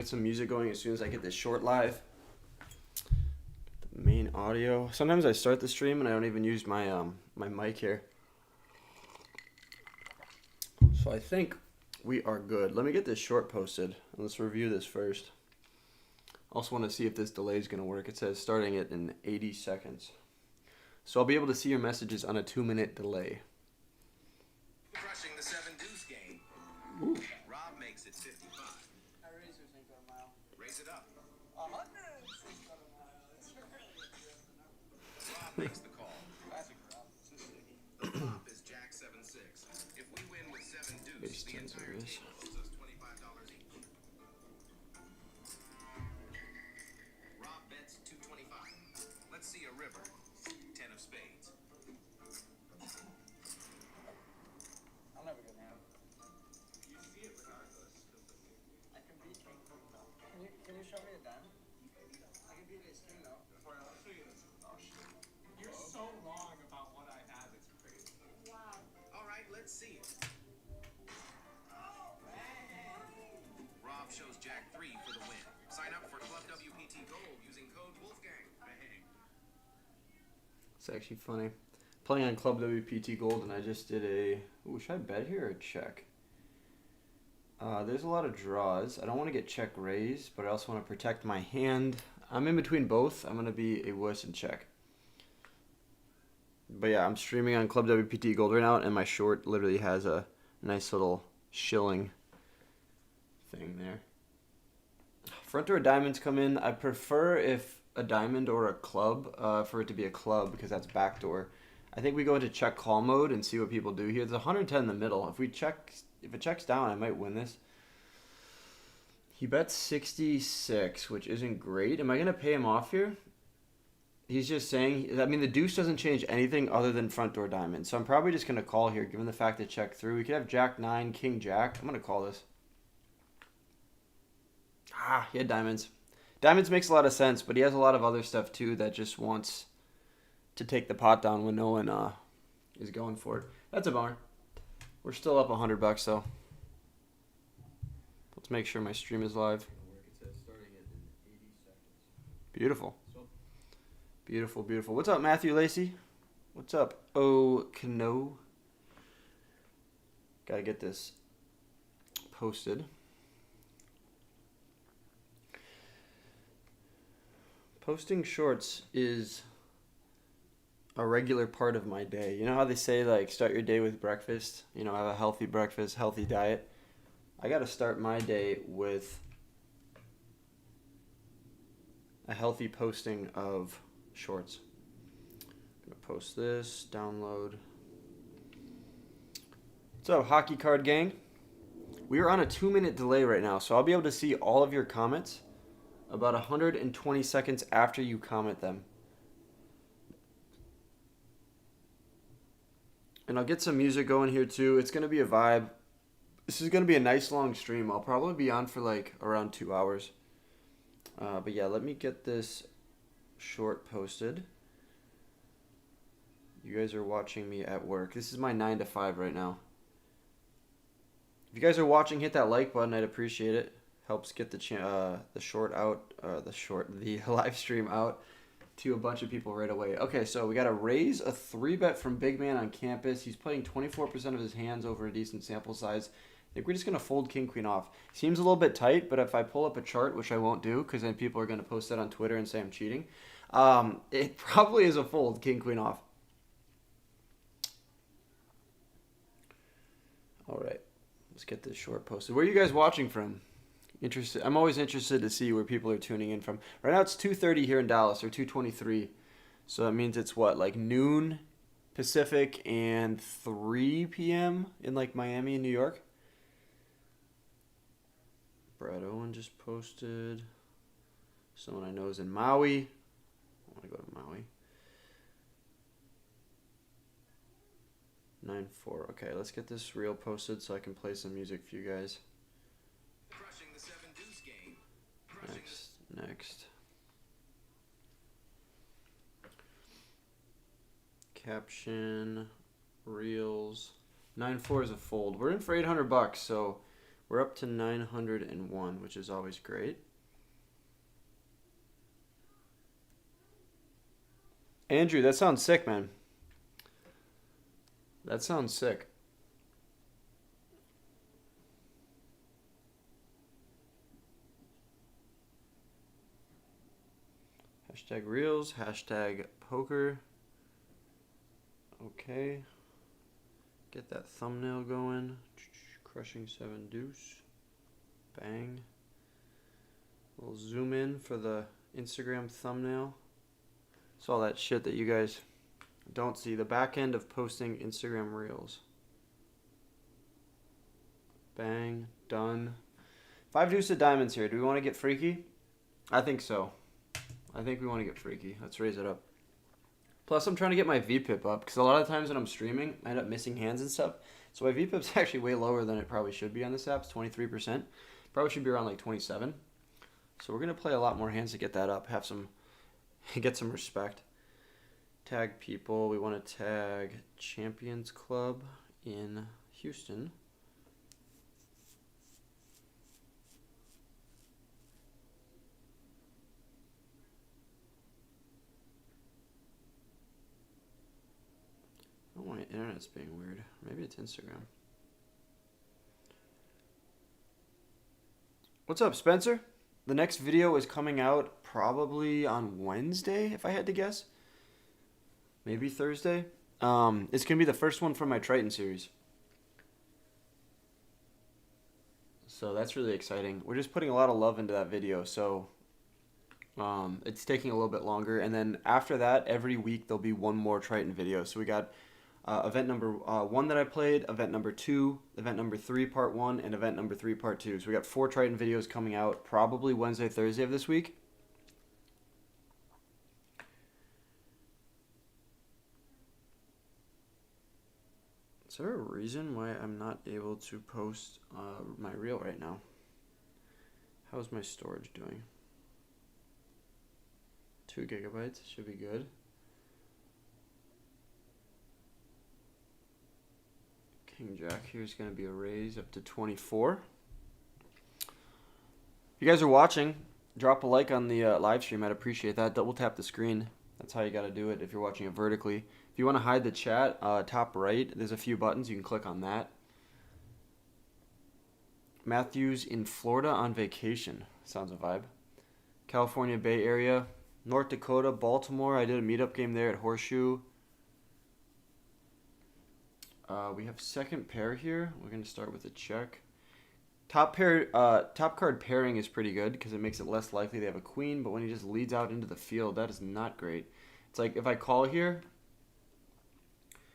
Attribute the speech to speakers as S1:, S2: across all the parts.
S1: Get some music going as soon as I get this short live. The main audio. Sometimes I start the stream and I don't even use my my mic here. So I think we are good. Let me get this short posted. Let's review this first. Also want to see if this delay is going to work. It says starting it in 80 seconds. So I'll be able to see your messages on a 2-minute delay.
S2: Crushing the 7 deuce game.
S1: Ooh.
S2: Rob makes it 55.
S3: I raise your Cinco de Mayo.
S2: Raise it up.
S3: 100 Cinco de Mayo. It's really a good number.
S2: Rob makes the call.
S3: Classic Rob.
S2: The flop is Jack 7-6. If we win with 7 deuce, the entire team owes us $25 each. Rob bets 225. Let's see a river. 10 of spades.
S3: I'm never gonna have it.
S2: You see it regardless.
S3: I can beat King Queen though. Can you show me a diamond? I can beat ace king though.
S2: I'll show you this. Oh, shit.
S4: You're so wrong about what I have, it's crazy.
S3: Wow.
S2: All right, let's see it. Rob shows Jack 3 for the win. Sign up for ClubWPT Gold using code Wolfgang. Bang.
S1: It's actually funny. Playing on ClubWPT Gold, and I just did a... Ooh, should I bet here or check? There's a lot of draws. I don't want to get check raised, but I also want to protect my hand. I'm in between both. I'm going to be a wuss and check. But yeah, I'm streaming on ClubWPT Gold right now, and my short literally has a nice little shilling thing there. Front door diamonds come in. I prefer if a diamond or a club, for it to be a club, because that's backdoor. I think we go into check call mode and see what people do here. There's 110 in the middle. If it checks down, I might win this. He bets 66, which isn't great. Am I going to pay him off here? He's just saying, I mean, the deuce doesn't change anything other than front door diamond. So I'm probably just going to call here, given the fact that check through. We could have jack 9, king jack. I'm going to call this. Ah, he had diamonds. Diamonds makes a lot of sense, but he has a lot of other stuff too that just wants to take the pot down when no one is going for it. That's a bummer. We're still up $100 though. Let's make sure my stream is live. Beautiful. Beautiful, beautiful. What's up, Matthew Lacey? What's up? Oh, Cano. Gotta get this posted. Posting shorts is a regular part of my day. You know how they say, like, start your day with breakfast? You know, have a healthy breakfast, healthy diet. I got to start my day with a healthy posting of shorts. I'm going to post this, download. What's up, Hockey Card Gang? We are on a 2-minute delay right now, so I'll be able to see all of your comments about 120 seconds after you comment them. And I'll get some music going here too. It's going to be a vibe. This is going to be a nice long stream. I'll probably be on for like around 2 hours. But yeah, let me get this short posted. You guys are watching me at work. This is my 9 to 5 right now. If you guys are watching, hit that like button. I'd appreciate it. Helps get the live stream out to a bunch of people right away. Okay, so we got to raise a 3-bet from Big Man on campus. He's playing 24% of his hands over a decent sample size. I think we're just going to fold king, queen off. Seems a little bit tight, but if I pull up a chart, which I won't do because then people are going to post that on Twitter and say I'm cheating, it probably is a fold, king, queen off. All right, let's get this short posted. Where are you guys watching from? Interested. I'm always interested to see where people are tuning in from. Right now it's 2:30 here in Dallas, or 2:23. So that means it's what, like noon Pacific and 3 p.m. in like Miami and New York. Brad Owen just posted. Someone I know is in Maui. I want to go to Maui. 9-4. Okay, let's get this reel posted so I can play some music for you guys.
S2: Crushing the 7 deuce game.
S1: Next. Caption, reels. 9-4 is a fold. We're in for $800, so We're up to 901, which is always great. Andrew, that sounds sick, man. That sounds sick. Hashtag reels, hashtag poker. Okay. Get that thumbnail going. Crushing 7 deuce. Bang. We'll zoom in for the Instagram thumbnail. It's all that shit that you guys don't see. The back end of posting Instagram reels. Bang. Done. 5 deuce of diamonds here. Do we want to get freaky? I think so. I think we want to get freaky. Let's raise it up. Plus, I'm trying to get my VPIP up because a lot of times when I'm streaming, I end up missing hands and stuff. So my VPIP's actually way lower than it probably should be on this app. It's 23%. Probably should be around like 27. So we're gonna play a lot more hands to get that up. Have some, get some respect. Tag people. We want to tag Champions Club in Houston. Oh, my internet's being weird. Maybe it's Instagram. What's up, Spencer? The next video is coming out probably on Wednesday, if I had to guess. Maybe Thursday. It's going to be the first one from my Triton series. So that's really exciting. We're just putting a lot of love into that video, so it's taking a little bit longer. And then after that, every week there'll be one more Triton video. So we got event number 1 that I played, event number 2, event number 3 part 1, and event number 3 part 2. So we got 4 Triton videos coming out probably Wednesday, Thursday of this week. Is there a reason why I'm not able to post my reel right now? How's my storage doing? 2 gigabytes should be good. King Jack here is going to be a raise up to 24. If you guys are watching, drop a like on the live stream. I'd appreciate that. Double tap the screen. That's how you got to do it if you're watching it vertically. If you want to hide the chat, top right, there's a few buttons. You can click on that. Matthew's in Florida on vacation. Sounds a vibe. California Bay Area. North Dakota, Baltimore. I did a meetup game there at Horseshoe. We have second pair here. We're going to start with a check. Top card pairing is pretty good because it makes it less likely they have a queen, but when he just leads out into the field, that is not great. It's like if I call here,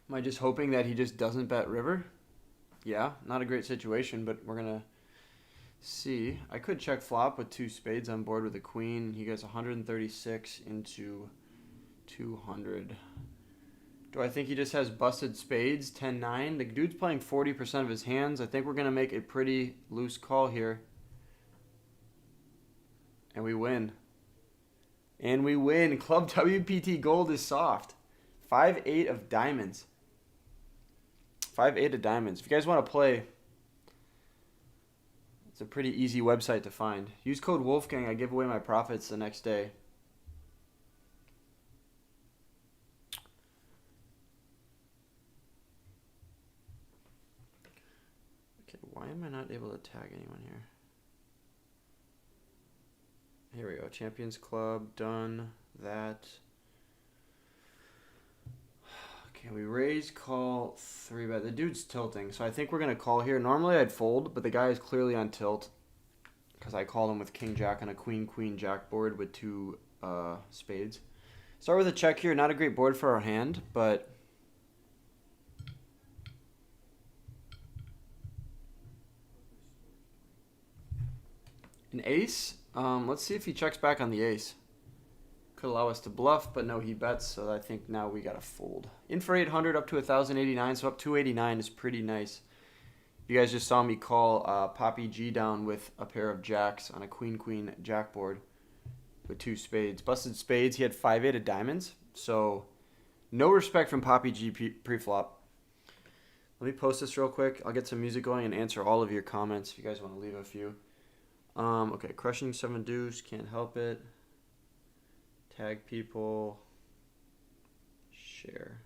S1: am I just hoping that he just doesn't bet river? Yeah, not a great situation, but we're going to see. I could check flop with 2 spades on board with a queen. He goes 136 into 200. Do I think he just has busted spades, 10-9? The dude's playing 40% of his hands. I think we're going to make a pretty loose call here. And we win. And we win. Club WPT Gold is soft. 5-8 of diamonds. 5-8 of diamonds. If you guys want to play, it's a pretty easy website to find. Use code Wolfgang. I give away my profits the next day. Why am I not able to tag anyone here? Here we go. Champions Club, done. That. Okay, we raise, call, 3-bet. The dude's tilting, so I think we're going to call here. Normally I'd fold, but the guy is clearly on tilt because I called him with King Jack on a Queen Queen Jack board with 2 spades. Start with a check here. Not a great board for our hand, but an ace. Let's see if he checks back on the ace. Could allow us to bluff, but no, he bets, so I think now we got to fold. In for 800, up to 1,089, so up 289 is pretty nice. You guys just saw me call Poppy G down with a pair of jacks on a Queen Jack board with 2 spades. Busted spades, he had 5-8 of diamonds, so no respect from Poppy G pre-flop. Let me post this real quick. I'll get some music going and answer all of your comments if you guys want to leave a few. Okay, crushing 7 deuce, can't help it. Tag people. Share.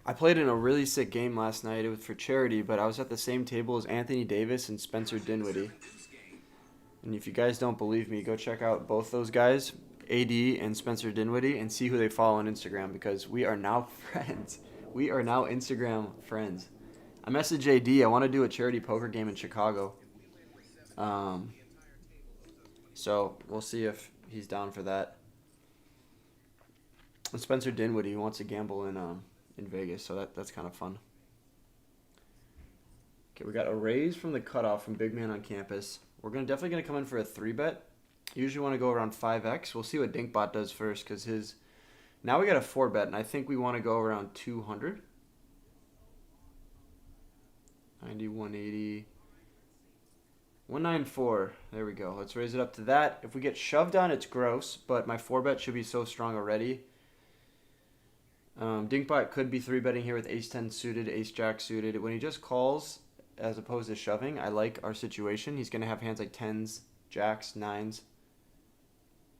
S1: I played in a really sick game last night. It was for charity, but I was at the same table as Anthony Davis and Spencer Dinwiddie. And if you guys don't believe me, go check out both those guys, AD and Spencer Dinwiddie, and see who they follow on Instagram, because we are now friends. We are now Instagram friends. I messaged AD. I want to do a charity poker game in Chicago. So we'll see if he's down for that. And Spencer Dinwiddie wants to gamble in Vegas, so that's kind of fun. Okay, we got a raise from the cutoff from Big Man on Campus. We're definitely gonna come in for a 3-bet. Usually want to go around 5x. We'll see what Dinkbot does first, because his. Now we got a 4-bet, and I think we want to go around 200. 90, 180. 194. There we go. Let's raise it up to that. If we get shoved on, it's gross, but my 4-bet should be so strong already. Dinkbot could be 3-betting here with ace-10 suited, ace-jack suited. When he just calls as opposed to shoving, I like our situation. He's going to have hands like 10s, jacks, 9s.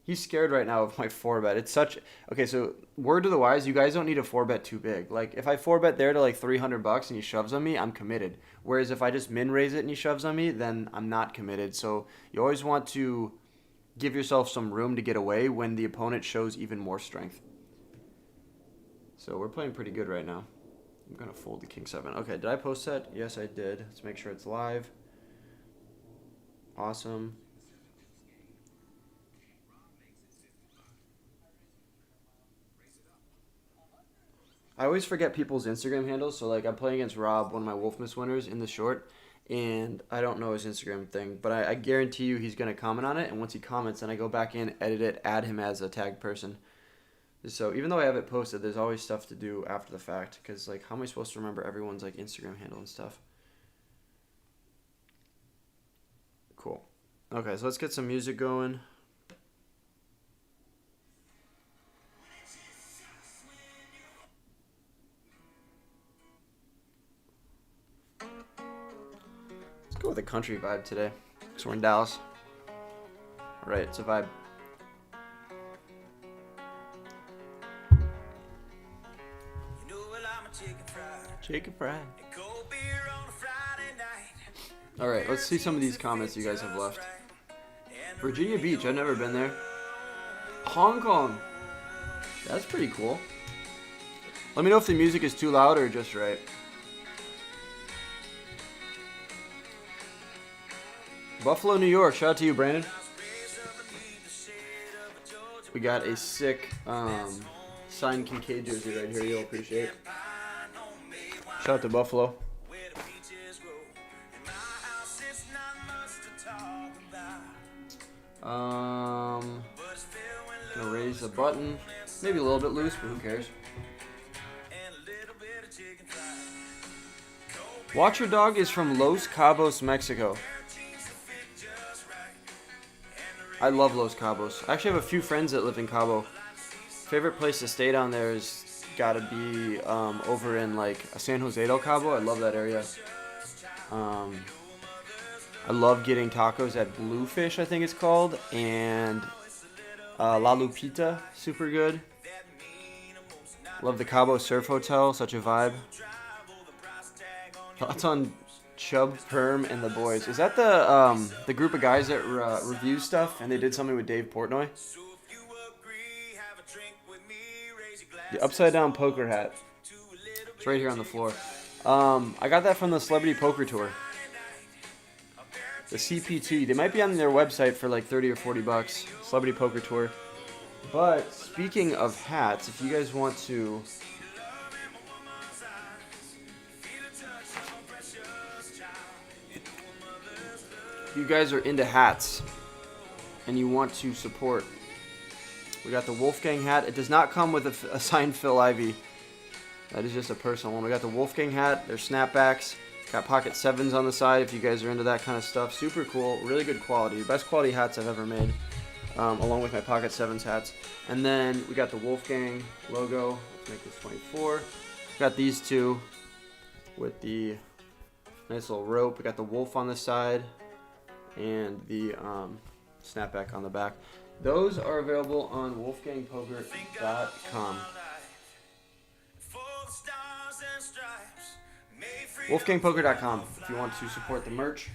S1: He's scared right now of my 4-bet. It's such... Okay, so word to the wise, you guys don't need a 4-bet too big. Like, if I 4-bet there to like $300 and he shoves on me, I'm committed. Whereas if I just min-raise it and he shoves on me, then I'm not committed. So you always want to give yourself some room to get away when the opponent shows even more strength. So we're playing pretty good right now. I'm going to fold the King 7. Okay, did I post that? Yes, I did. Let's make sure it's live. Awesome. I always forget people's Instagram handles. So, like, I'm playing against Rob, one of my Wolfmas winners, in the short. And I don't know his Instagram thing. But I guarantee you he's going to comment on it. And once he comments, then I go back in, edit it, add him as a tagged person. So even though I have it posted, there's always stuff to do after the fact, because like, how am I supposed to remember everyone's like Instagram handle and stuff? Cool. Okay, so let's get some music going. Let's go with a country vibe today, because we're in Dallas. All right, it's a vibe. Chicken fried. Alright, let's see some of these comments you guys have left. Virginia Beach, I've never been there. Hong Kong. That's pretty cool. Let me know if the music is too loud or just right. Buffalo, New York. Shout out to you, Brandon. We got a sick signed Kincaid jersey right here. You'll appreciate it. Shout out to Buffalo. Gonna raise the button. Maybe a little bit loose, but who cares? Watch Your Dog is from Los Cabos, Mexico. I love Los Cabos. I actually have a few friends that live in Cabo. Favorite place to stay down there is gotta be over in like San Jose del Cabo. I love that area. I love getting tacos at Bluefish, I think it's called, and La Lupita, super good. Love the Cabo Surf Hotel, such a vibe. Thoughts on Chubb, Perm, and the boys? Is that the group of guys that review stuff, and they did something with Dave Portnoy? The upside down poker hat. It's right here on the floor. I got that from the Celebrity Poker Tour. The CPT. They might be on their website for like 30 or 40 bucks. Celebrity Poker Tour. But speaking of hats, if you guys want to... If you guys are into hats and you want to support, we got the Wolfgang hat. It does not come with a signed Phil Ivey. That is just a personal one. We got the Wolfgang hat. There's snapbacks. Got pocket 7s on the side if you guys are into that kind of stuff. Super cool. Really good quality. Best quality hats I've ever made. along with my Pocket Sevens hats. And then we got the Wolfgang logo. Let's make this 24. Got these two with the nice little rope. We got the wolf on the side and the snapback on the back. Those are available on wolfgangpoker.com. wolfgangpoker.com if you want to support the merch.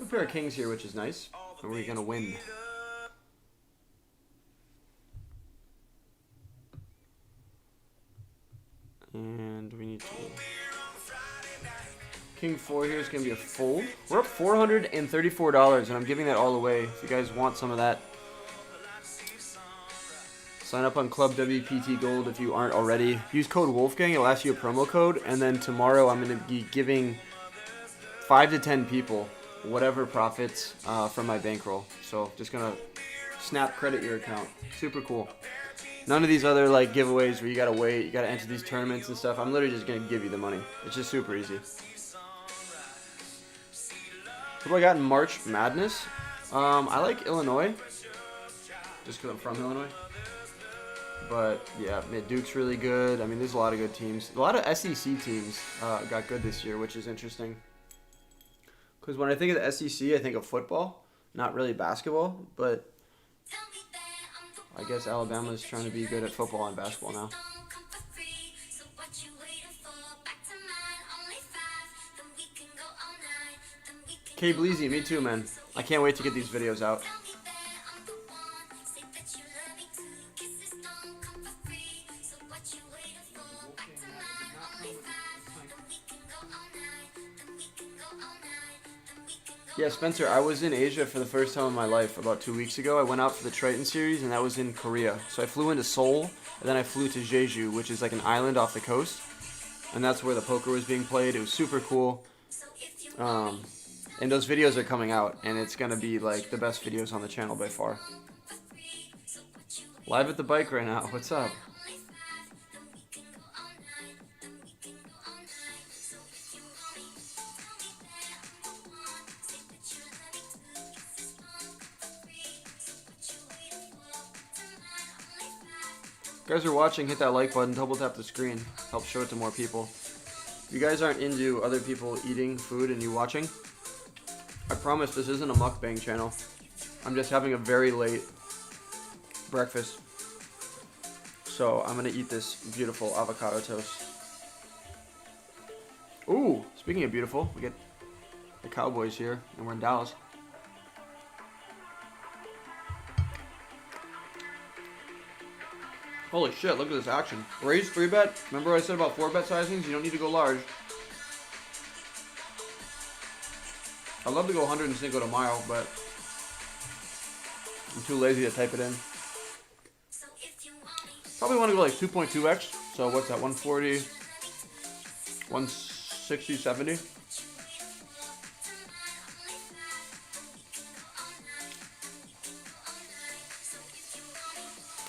S1: A pair of kings here, which is nice. And we're gonna win. And we need to. King 4 here is gonna be a fold. We're up $434, and I'm giving that all away. If you guys want some of that, sign up on ClubWPT Gold if you aren't already. Use code Wolfgang. It'll ask you a promo code, and then tomorrow I'm gonna be giving 5 to 10 people whatever profits from my bankroll. So just gonna snap credit your account. Super cool. None of these other like giveaways where you gotta wait, you gotta enter these tournaments and stuff. I'm literally just gonna give you the money. It's just super easy. What do I got in March Madness? I like Illinois, just because I'm from Illinois. But yeah, Duke's really good. I mean, there's a lot of good teams. A lot of SEC teams got good this year, which is interesting. Because when I think of the SEC, I think of football, not really basketball. But I guess Alabama's trying to be good at football and basketball now. K Bleezy, me too, man. I can't wait to get these videos out. Yeah, Spencer, I was in Asia for the first time in my life about 2 weeks ago. I went out for the Triton series, and that was in Korea. So I flew into Seoul, and then I flew to Jeju, which is like an island off the coast. And that's where the poker was being played. It was super cool. And those videos are coming out, and it's going to be like the best videos on the channel by far. Live at the bike right now. What's up? If you guys are watching, hit that like button, double tap the screen, help show it to more people. If you guys aren't into other people eating food and you watching, I promise this isn't a mukbang channel. I'm just having a very late breakfast. So I'm gonna eat this beautiful avocado toast. Ooh, speaking of beautiful, we get the Cowboys here, and we're in Dallas. Holy shit, look at this action. Raise 3-bet. Remember what I said about 4-bet sizings? You don't need to go large. I'd love to go 100 in Cinco de Mayo, but I'm too lazy to type it in. Probably want to go like 2.2x. So what's that, 140, 160, 70?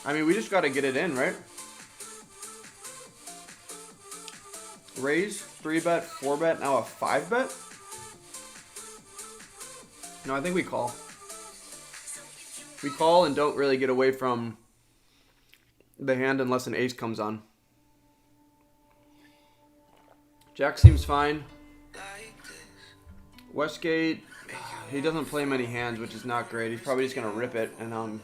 S1: I mean, we just got to get it in, right? Raise, 3-bet, 4-bet, now a 5-bet? No, I think we call. We call and don't really get away from the hand unless an ace comes on. Jack seems fine. Westgate, he doesn't play many hands, which is not great. He's probably just going to rip it, and nothing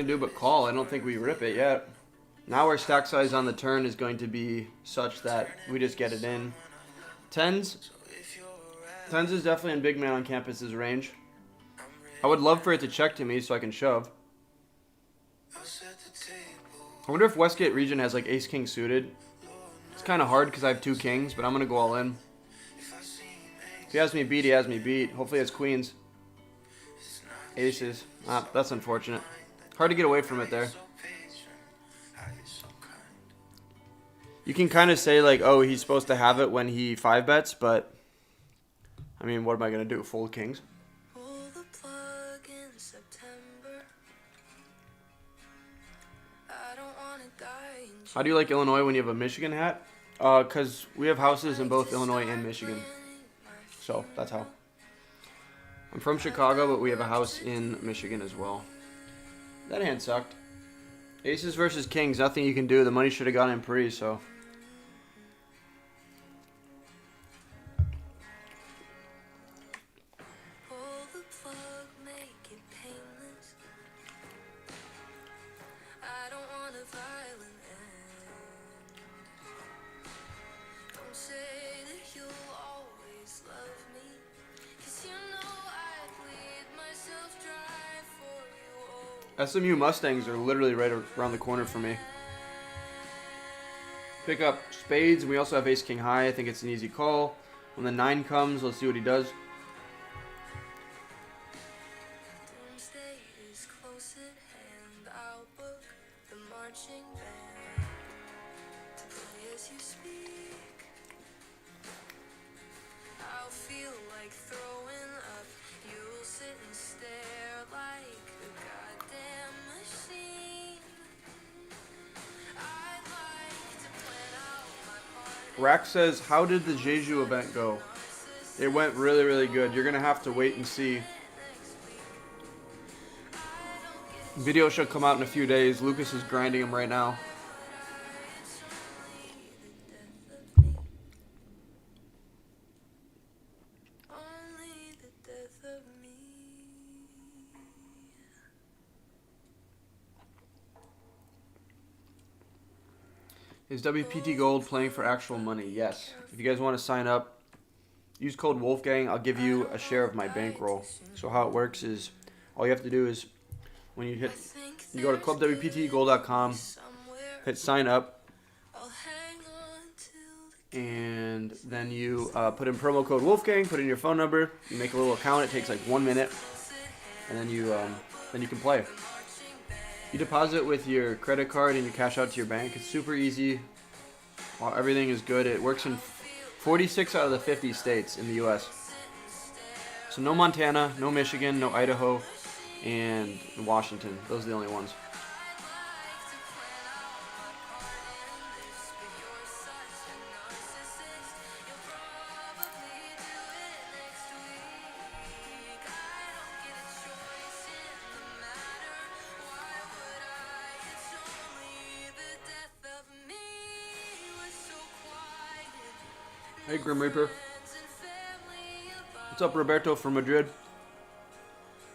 S1: to do but call. I don't think we rip it yet. Now our stack size on the turn is going to be such that we just get it in. Tens is definitely in big man on campus's range. I would love for it to check to me so I can shove. I wonder if Westgate region has like ace king suited. It's kind of hard because I have 2 kings, but I'm going to go all in. If he has me beat, he has me beat. Hopefully he has queens. Aces. That's unfortunate. Hard to get away from it there. You can kind of say like, oh, he's supposed to have it when he 5-bets, but I mean, what am I going to do? Fold kings? How do you like Illinois when you have a Michigan hat? Because we have houses in both Illinois and Michigan. So, that's how. I'm from Chicago, but we have a house in Michigan as well. That hand sucked. Aces versus kings, nothing you can do. The money should have gone in pre, so.
S5: Pull the plug, make it painless. I don't want a violent end. Don't say that you'll always love me, 'cause you know I'd bleed myself dry for you. Oh,
S1: SMU Mustangs are literally right around the corner for me. Pick up spades, and we also have ace king high. I think it's an easy call. When the 9 comes, let's see what he does.
S5: doomsday is close at hand. I'll book the marching band to play as you speak. I'll feel like throwing up. You'll sit and stare like a goddamn machine. I'd like to plan out my part.
S1: Rack says, how did the Jeju event go? It went really, really good. You're going to have to wait and see. Video should come out in a few days. Lucas is grinding them right now.
S5: Only the death of me.
S1: Is WPT Gold playing for actual money? Yes. If you guys want to sign up, use code Wolfgang. I'll give you a share of my bankroll. So how it works is, all you have to do is, when you go to clubwptgold.com, hit sign up,
S5: I'll hang on till the
S1: and then you put in promo code Wolfgang, put in your phone number, you make a little account. It takes like 1 minute, and then you can play. You deposit with your credit card and you cash out to your bank. It's super easy. Everything is good. It works in 46 out of the 50 states in the U.S. So no Montana, no Michigan, no Idaho, and Washington. Those are the only ones. Hey, Grim Reaper. What's up, Roberto from Madrid?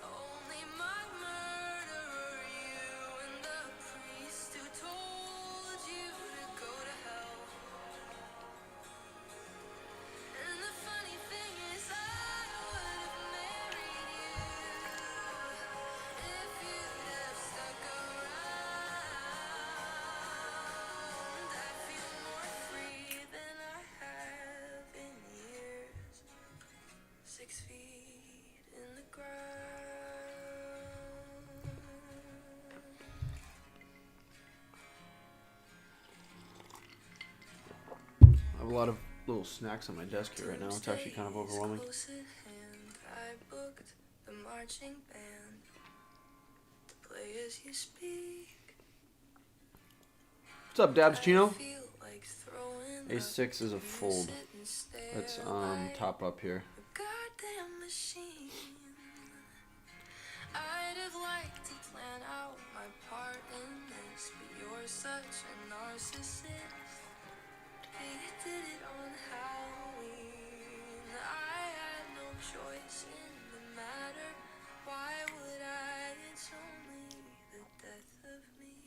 S5: only my murderer, you and the priest who told you to go to hell. And the funny thing is, I would have married you if you'd have stuck around. I feel more free than I have in years. 6 feet in the ground.
S1: I have a lot of little snacks on my desk here right now. It's actually kind of overwhelming.
S5: Close at hand, I booked the marching band to play as you speak.
S1: What's up, Dabs Chino?
S5: Feel like throwing
S1: Ace 6 is a fold.
S5: sit and stare
S1: Let's
S5: like
S1: top up here.
S5: a goddamn machine. I'd have liked to plan out my part in this, but you're such a narcissist. You did it on Halloween. I had no choice in the matter. Why would I? It's only the death of me.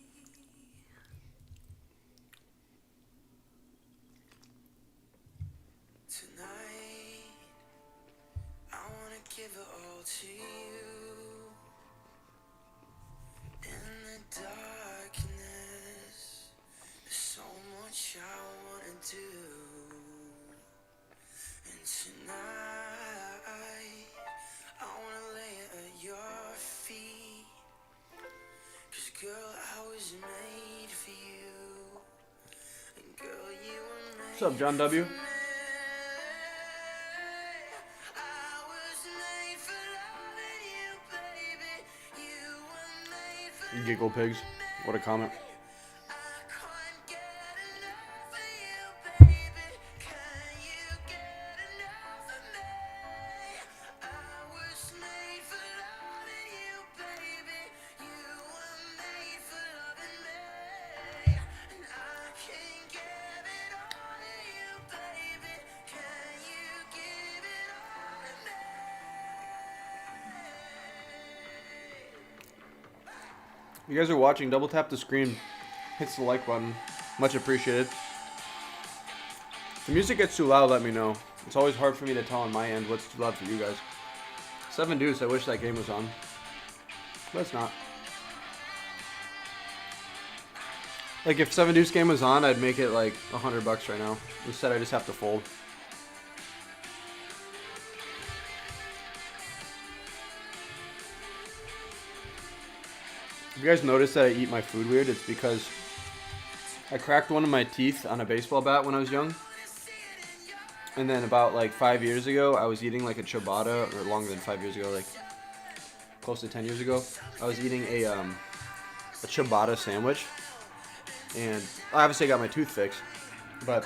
S6: Tonight, I wanna give it all to you. In the darkness, there's so much I wanna do. And tonight, I wanna lay at your feet. 'Cause girl, I was made for you. And girl, you were made
S1: What's up, John W?
S6: for me. I was made for loving you, baby. You were made for
S1: Giggle pigs. What a comment.
S6: I can't get
S1: you guys are watching, double tap the screen. Hits the like button. Much appreciated. If the music gets too loud, let me know. It's always hard for me to tell on my end what's too loud for you guys. 7 Deuce, I wish that game was on. But it's not. Like, if 7 Deuce game was on, I'd make it like $100 right now. Instead, I just have to fold. If you guys notice that I eat my food weird, it's because I cracked one of my teeth on a baseball bat when I was young. And then about like 5 years ago, I was eating like a ciabatta, or longer than 5 years ago, like close to 10 years ago. I was eating a ciabatta sandwich. And I obviously got my tooth fixed. But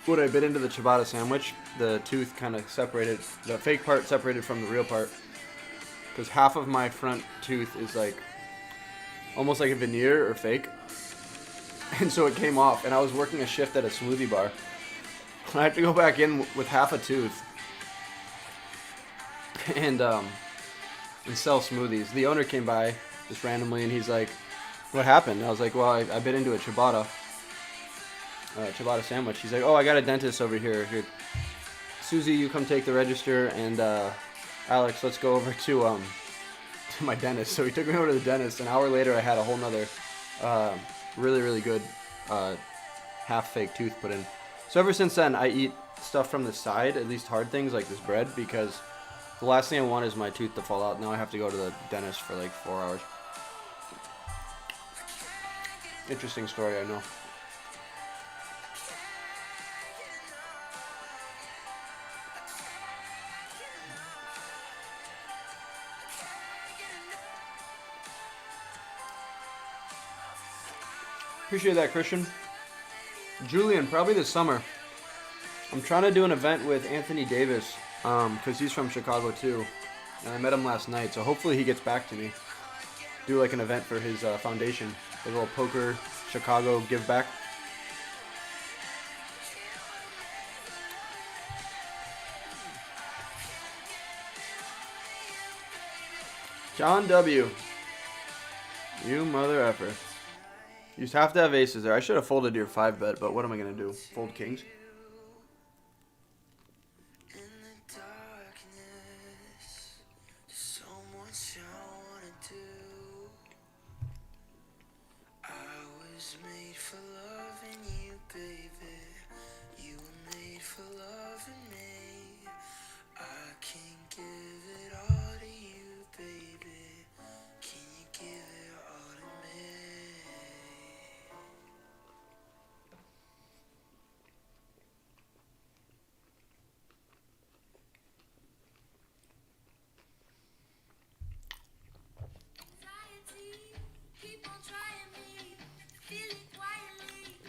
S1: when I bit into the ciabatta sandwich, the tooth kind of separated, the fake part separated from the real part. Because half of my front tooth is like almost like a veneer or fake. And so it came off, and I was working a shift at a smoothie bar. I had to go back in with half a tooth and sell smoothies. The owner came by just randomly, and he's like, "What happened?" I was like, "Well, I bit into a ciabatta sandwich." He's like, "Oh, I got a dentist over here. Here, Susie, you come take the register, and Alex, let's go over to my dentist." So he took me over to the dentist. An hour later, I had a whole nother really, really good half fake tooth put in. So ever since then, I eat stuff from the side, at least hard things like this bread, because the last thing I want is my tooth to fall out. Now I have to go to the dentist for like 4 hours. Interesting story, I know. Appreciate that, Christian. Julian, probably this summer. I'm trying to do an event with Anthony Davis, because he's from Chicago too. And I met him last night, so hopefully he gets back to me. Do like an event for his foundation. A little poker Chicago give back. John W. You mother effer. You just have to have aces there. I should have folded your 5-bet, but what am I going to do? Fold kings?
S6: In the darkness, there's so much I wanna do. I was made for loving you, baby. You were made for loving me. I can give it all to you, baby. Can you give it all to me?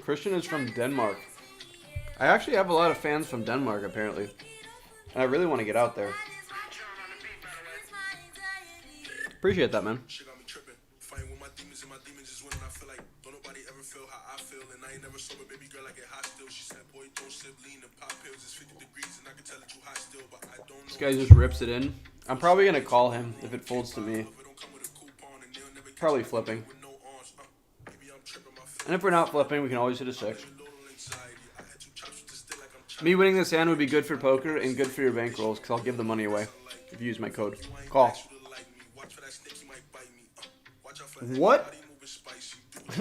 S1: Christian is from Denmark. I actually have a lot of fans from Denmark, apparently. And I really want to get out there. Appreciate that, man.
S7: Shit got me tripping. Fighting with my demons, and my demons is winning. I feel like don't nobody ever feel how I feel. And I ain't never sober, baby girl, I get hot still. She said, boy, don't sip lean and pop pills. It's 50 degrees, and I can tell that you hot still, but I don't know.
S1: This guy just rips it in. I'm probably going to call him if it folds to me. Probably flipping. And if we're not flipping, we can always hit a 6. Me winning this hand would be good for poker and good for your bankrolls, because I'll give the money away if you use my code. Call. What?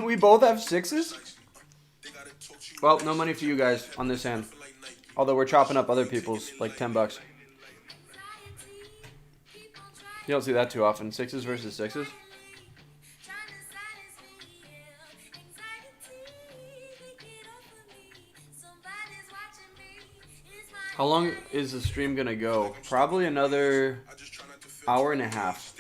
S1: We both have 6s? Well, no money for you guys on this hand. Although we're chopping up other people's, like $10. You don't see that too often. 6s versus 6s. How long is the stream gonna go? Probably another hour and a half.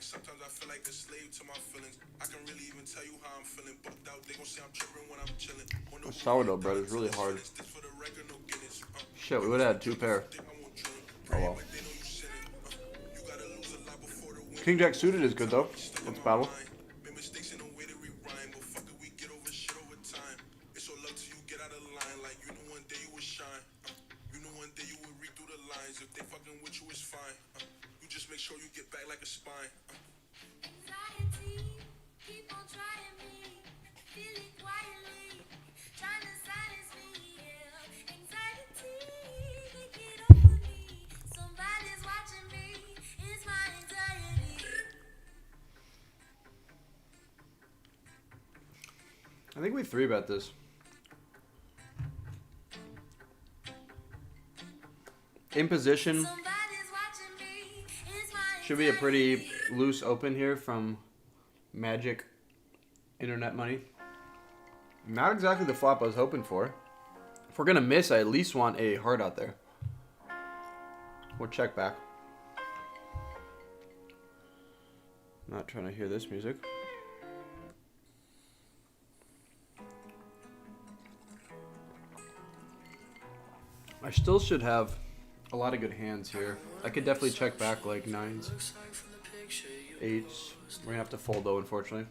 S7: Sometimes I feel like a slave to my feelings. I can really even tell you how I'm feeling. Bucked out, they gon' say I'm tripping when I'm chilling.
S1: Sourdough bread is really hard. Shit, we would have had 2 pair. Oh well. King Jack suited is good though. Let's battle.
S7: shine. You know one day you will read through the lines. If they fucking with you, it's fine. You just make sure you get back like a spine.
S5: Anxiety, keep on trying me. Feel it quietly, trying to silence me. Yeah. Anxiety, they get over me. Somebody's watching me. It's my anxiety.
S1: I think we 3-bet this. In position,
S5: Somebody's watching me. It's my
S1: should be a pretty loose open here from Magic Internet Money. Not exactly the flop I was hoping for. If we're going to miss, I at least want a heart out there. We'll check back. Not trying to hear this music. I still should have a lot of good hands here. I could definitely check back like 9s, 8s. We're gonna have to fold though, unfortunately.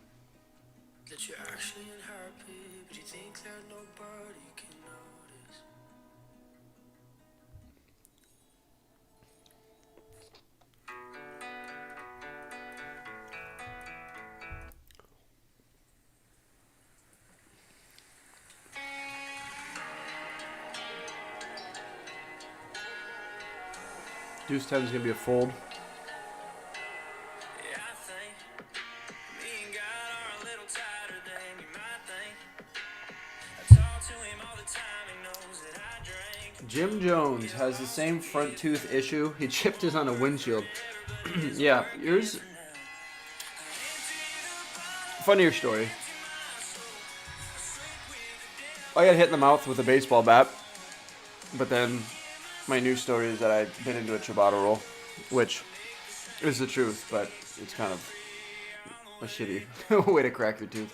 S6: That you're actually unhappy, but you think that nobody can notice.
S1: Deuce 10 is gonna be a fold.
S6: Yeah, I think me and God are a little tighter than you might think. I talk to him all the time, he knows that I drink.
S1: Jim Jones has the same front tooth issue. He chipped his on a windshield. Yeah, yours. Funnier story. I got hit in the mouth with a baseball bat, but then my news story is that I bit into a ciabatta roll, which is the truth, but it's kind of a shitty way to crack your tooth.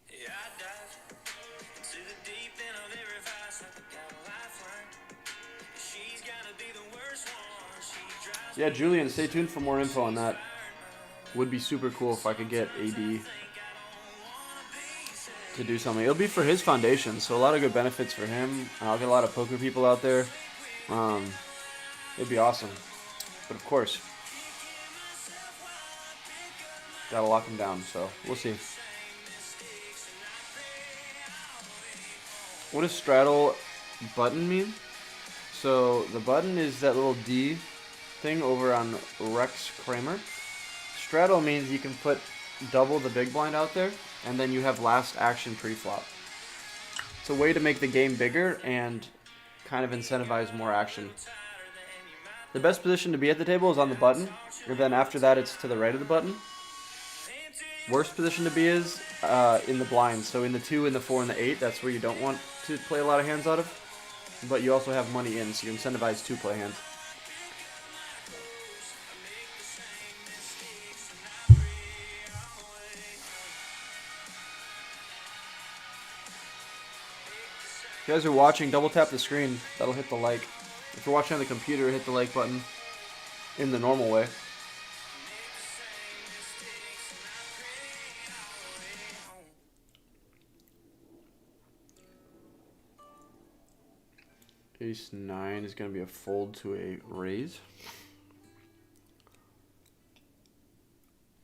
S6: Yeah, I dive into the deep end of every vice like I got a lifeline. She's gotta be the worst one. She drives
S1: Yeah, Julian, stay tuned for more info on that. Would be super cool if I could get AD to do something. It'll be for his foundation, so a lot of good benefits for him. I'll get a lot of poker people out there. It'd be awesome. But of course, gotta lock him down, so we'll see. What does straddle button mean? So the button is that little D thing over on Rex Kramer. Straddle means you can put double the big blind out there, and then you have last action pre-flop. It's a way to make the game bigger and kind of incentivize more action. The best position to be at the table is on the button, and then after that it's to the right of the button. Worst position to be is in the blinds, so in the 2, in the 4, and the 8, that's where you don't want to play a lot of hands out of. But you also have money in, so you incentivize 2-play hands. If you guys are watching, double tap the screen. That'll hit the like. If you're watching on the computer, hit the like button in the normal way. Ace 9 is going to be a fold to a raise.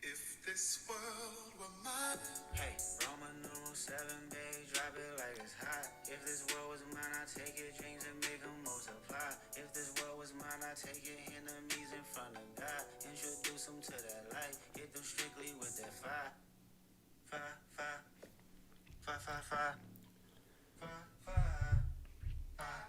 S7: If this world were mine.
S6: Hey, Roman numeral 7, babe, drop it like it's hot. If this world was mine, I'd take your dreams and make them multiply. If this world was mine, I'd take your enemies in front of God. Introduce them to that light, hit them strictly with that fire. Fire, fire, fire, fire, fire. Fire, fire, fire.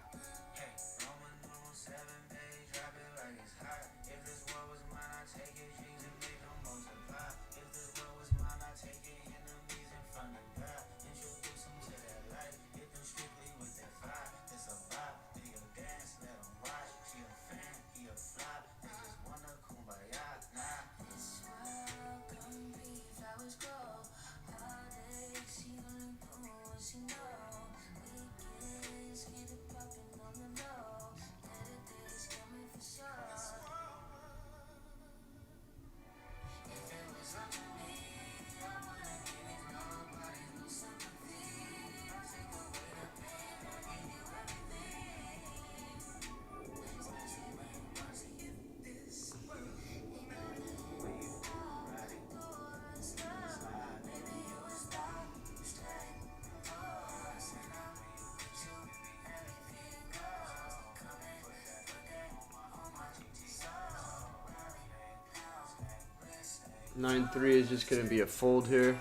S6: Hey, Roman numeral 7, babe, drop it like it's hot. If this world was mine, I'd take your dreams and make them multiply. If this world was mine, I'd take your enemies in front of God. Introduce them to that light, hit them strictly with that fire. It's a vibe, do your dance, let them watch. She a fan, he a flop, they just wanna kumbaya, nah.
S5: Welcome, be flowers grow. All day she gonna do what she
S1: 9-3 is just going to be a fold here.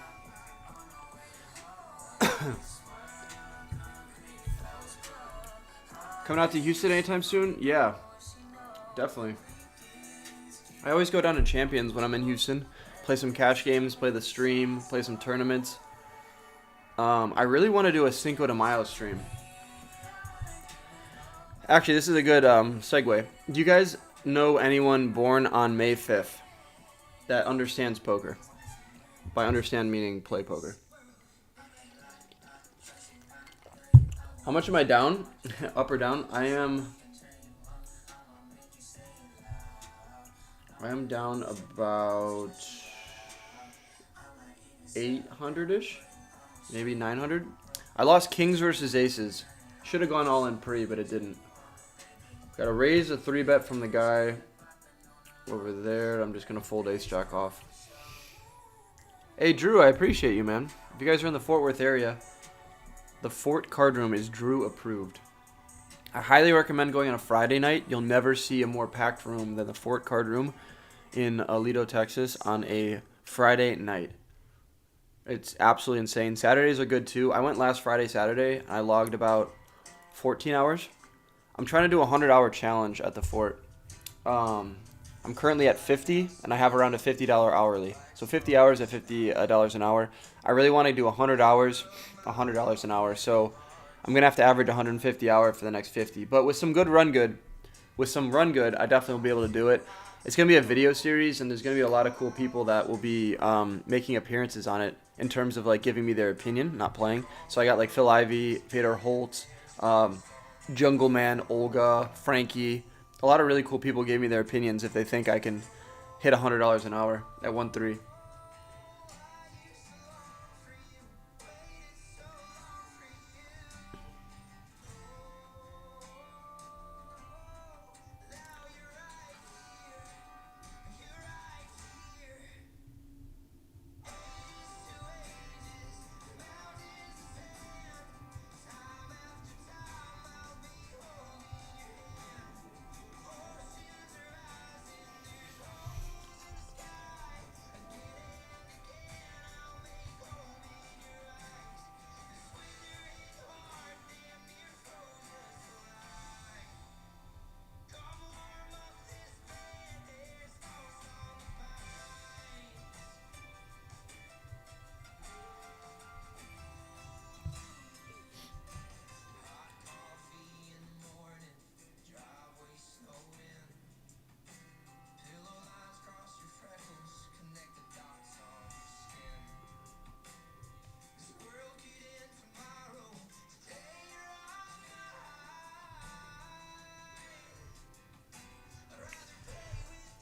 S1: Coming out to Houston anytime soon? Yeah, definitely. I always go down to Champions when I'm in Houston. Play some cash games, play the stream, play some tournaments. I really want to do a Cinco de Mayo stream. Actually, this is a good segue. Do you guys know anyone born on May 5th that understands poker? By understand meaning play poker. How much am I down? Up or down? I am down about 800-ish. Maybe 900. I lost kings versus aces. Should have gone all in pre, but it didn't. Got to raise a 3-bet from the guy over there. I'm just going to fold ace jack off. Hey, Drew, I appreciate you, man. If you guys are in the Fort Worth area, the Fort Card Room is Drew approved. I highly recommend going on a Friday night. You'll never see a more packed room than the Fort Card Room in Aledo, Texas on a Friday night. It's absolutely insane. Saturdays are good too. I went last Friday, Saturday. I logged about 14 hours. I'm trying to do a 100-hour challenge at the Fort. I'm currently at 50, and I have around a $50 hourly. So 50 hours at $50 an hour. I really want to do 100 hours, $100 an hour. So I'm going to have to average 150 hours for the next 50. But with some run good, I definitely will be able to do it. It's going to be a video series, and there's going to be a lot of cool people that will be making appearances on it in terms of like giving me their opinion, not playing. So I got like Phil Ivey, Fedor Holtz, Jungle Man, Olga, Frankie. A lot of really cool people gave me their opinions if they think I can hit $100 an hour at 1-3.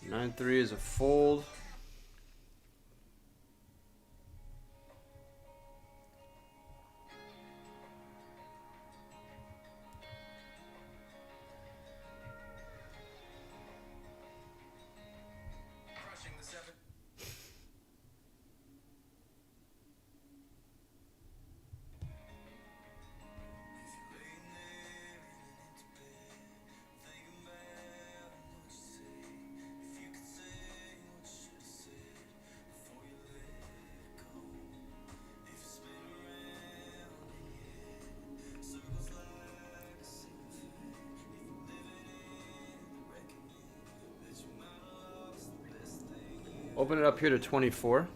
S1: Nine three is a fold.
S2: Crushing the 7.
S1: Open it up here to 24.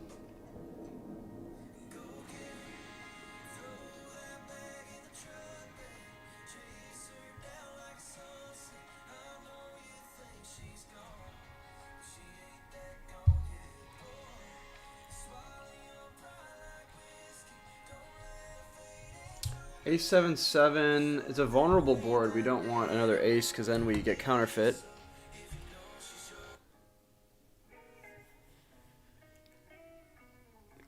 S1: Ace 7-7. It's a vulnerable board. We don't want another ace because then we get counterfeit.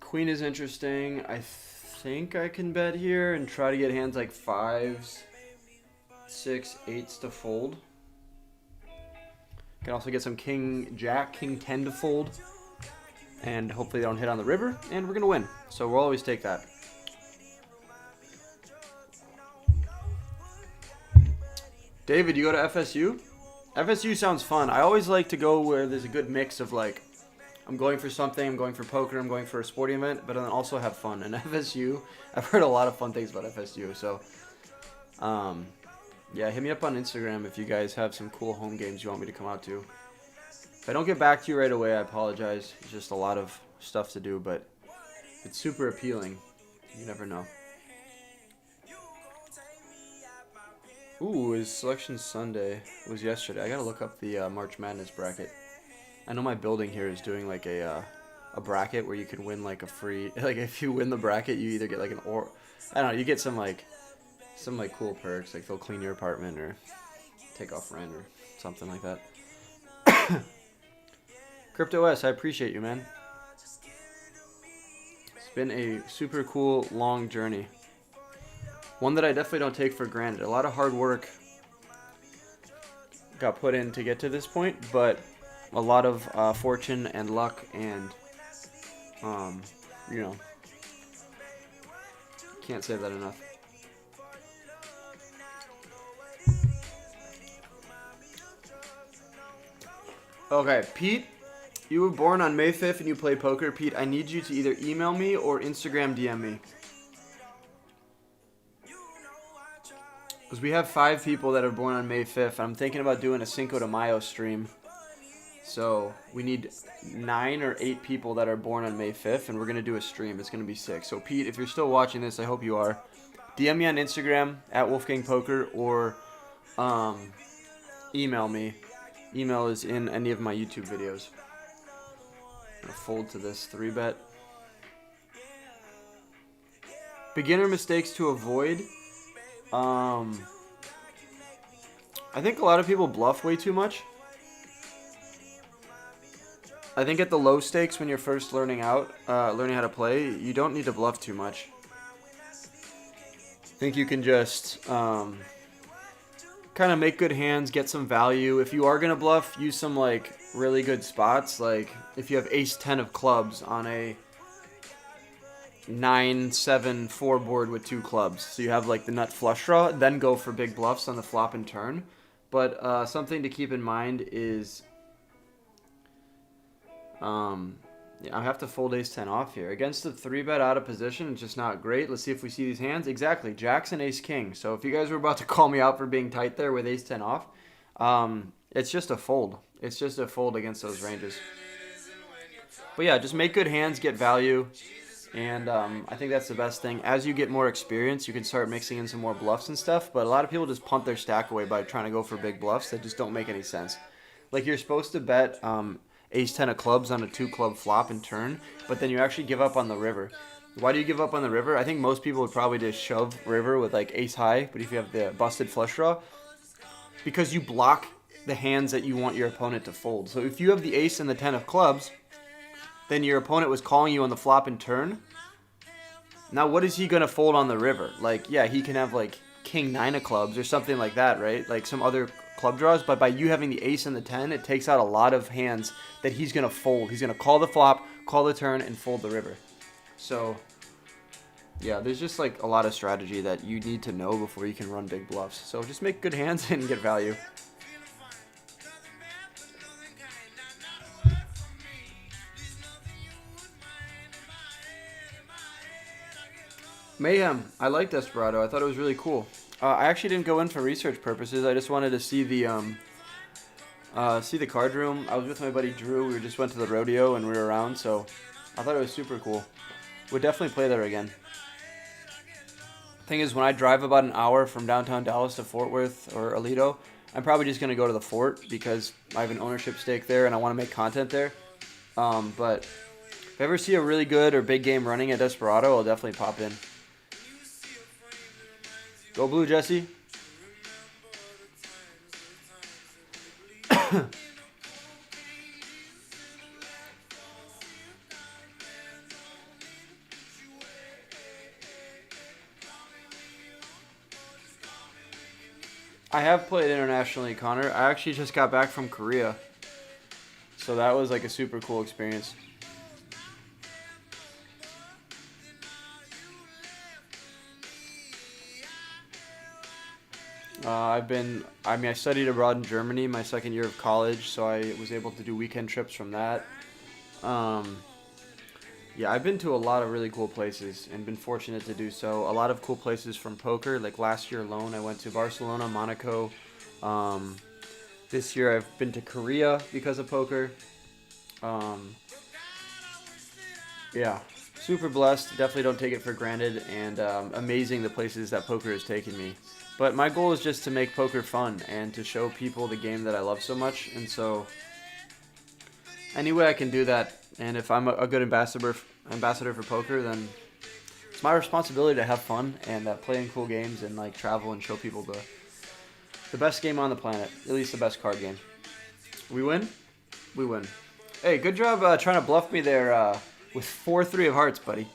S1: Queen is interesting. I think I can bet here and try to get hands like 5s, 6, 8s to fold. Can also get some king, jack, king 10 to fold. And hopefully they don't hit on the river. And we're going to win. So we'll always take that. David, you go to FSU? FSU sounds fun. I always like to go where there's a good mix of like I'm going for something. I'm going for poker. I'm going for a sporting event, but then also have fun. And FSU, I've heard a lot of fun things about FSU. So, yeah, hit me up on Instagram if you guys have some cool home games you want me to come out to. If I don't get back to you right away, I apologize. It's just a lot of stuff to do, but it's super appealing. You never know. Ooh, his Selection Sunday was yesterday. I gotta look up the March Madness bracket. I know my building here is doing like a bracket where you can win like a free, like if you win the bracket, you either get like I don't know, you get some cool perks, like they'll clean your apartment or take off rent or something like that. Crypto S, I appreciate you, man. It's been a super cool, long journey. One that I definitely don't take for granted. A lot of hard work got put in to get to this point, but a lot of fortune and luck and, you know, can't say that enough. Okay, Pete, you were born on May 5th and you play poker. Pete, I need you to either email me or Instagram DM me. Because we have 5 people that are born on May 5th. I'm thinking about doing a Cinco de Mayo stream. So we need 9 or 8 people that are born on May 5th, and we're going to do a stream. It's going to be sick. So, Pete, if you're still watching this, I hope you are. DM me on Instagram, @WolfgangPoker, or email me. Email is in any of my YouTube videos. I'm going to fold to this 3-bet. Beginner mistakes to avoid. I think a lot of people bluff way too much. I think at the low stakes when you're first learning how to play, you don't need to bluff too much. I think you can just kind of make good hands, get some value. If you are going to bluff, use some like really good spots. Like if you have ace-10 of clubs on a 9-7-4 board with 2 clubs, so you have like the nut flush draw, then go for big bluffs on the flop and turn. But something to keep in mind is yeah, I have to fold ace-10 off here. Against the 3-bet out of position, it's just not great. Let's see if we see these hands. Exactly, jacks and ace-king. So if you guys were about to call me out for being tight there with ace-10 off, it's just a fold. It's just a fold against those ranges. But yeah, just make good hands, get value. And I think that's the best thing. As you get more experience, you can start mixing in some more bluffs and stuff. But a lot of people just punt their stack away by trying to go for big bluffs that just don't make any sense. Like you're supposed to bet ace-10 of clubs on a 2-club flop and turn, but then you actually give up on the river. Why do you give up on the river? I think most people would probably just shove river with like ace-high, but if you have the busted flush draw, because you block the hands that you want your opponent to fold. So if you have the ace and the 10 of clubs, then your opponent was calling you on the flop and turn. Now, what is he going to fold on the river? Like, yeah, he can have, like, king 9 of clubs or something like that, right? Like, some other club draws. But by you having the ace and the 10, it takes out a lot of hands that he's going to fold. He's going to call the flop, call the turn, and fold the river. So, yeah, there's just, like, a lot of strategy that you need to know before you can run big bluffs. So just make good hands and get value. Mayhem. I like Desperado. I thought it was really cool. I actually didn't go in for research purposes. I just wanted to see the card room. I was with my buddy Drew. We just went to the rodeo and we were around, so I thought it was super cool. Would definitely play there again. Thing is, when I drive about an hour from downtown Dallas to Fort Worth or Aledo, I'm probably just going to go to the Fort because I have an ownership stake there and I want to make content there. But if I ever see a really good or big game running at Desperado, I'll definitely pop in. Go blue, Jesse. I have played internationally, Connor. I actually just got back from Korea. So that was like a super cool experience. I studied abroad in Germany my second year of college, so I was able to do weekend trips from that. Yeah, I've been to a lot of really cool places and been fortunate to do so. A lot of cool places from poker. Like last year alone, I went to Barcelona, Monaco. This year I've been to Korea because of poker. Yeah, super blessed. Definitely don't take it for granted, and amazing the places that poker has taken me. But my goal is just to make poker fun and to show people the game that I love so much. And so, any way I can do that, and if I'm a good ambassador for poker, then it's my responsibility to have fun and play in cool games and like travel and show people the best game on the planet, at least the best card game. We win? We win. Hey, good job trying to bluff me there with 4-3 of hearts, buddy.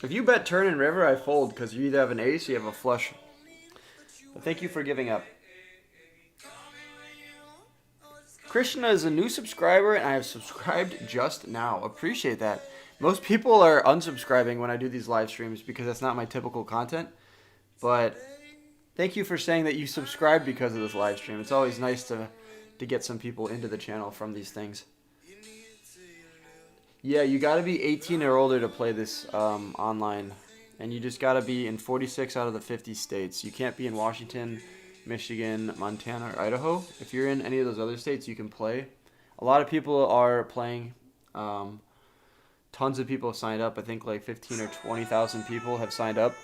S1: If you bet turn and river, I fold because you either have an ace or you have a flush. But thank you for giving up. Krishna is a new subscriber, and I have subscribed just now. Appreciate that. Most people are unsubscribing when I do these live streams because that's not my typical content. But thank you for saying that you subscribed because of this live stream. It's always nice to get some people into the channel from these things. Yeah, you got to be 18 or older to play this online. And you just got to be in 46 out of the 50 states. You can't be in Washington, Michigan, Montana, or Idaho. If you're in any of those other states, you can play. A lot of people are playing. Tons of people have signed up. I think like 15 or 20,000 people have signed up.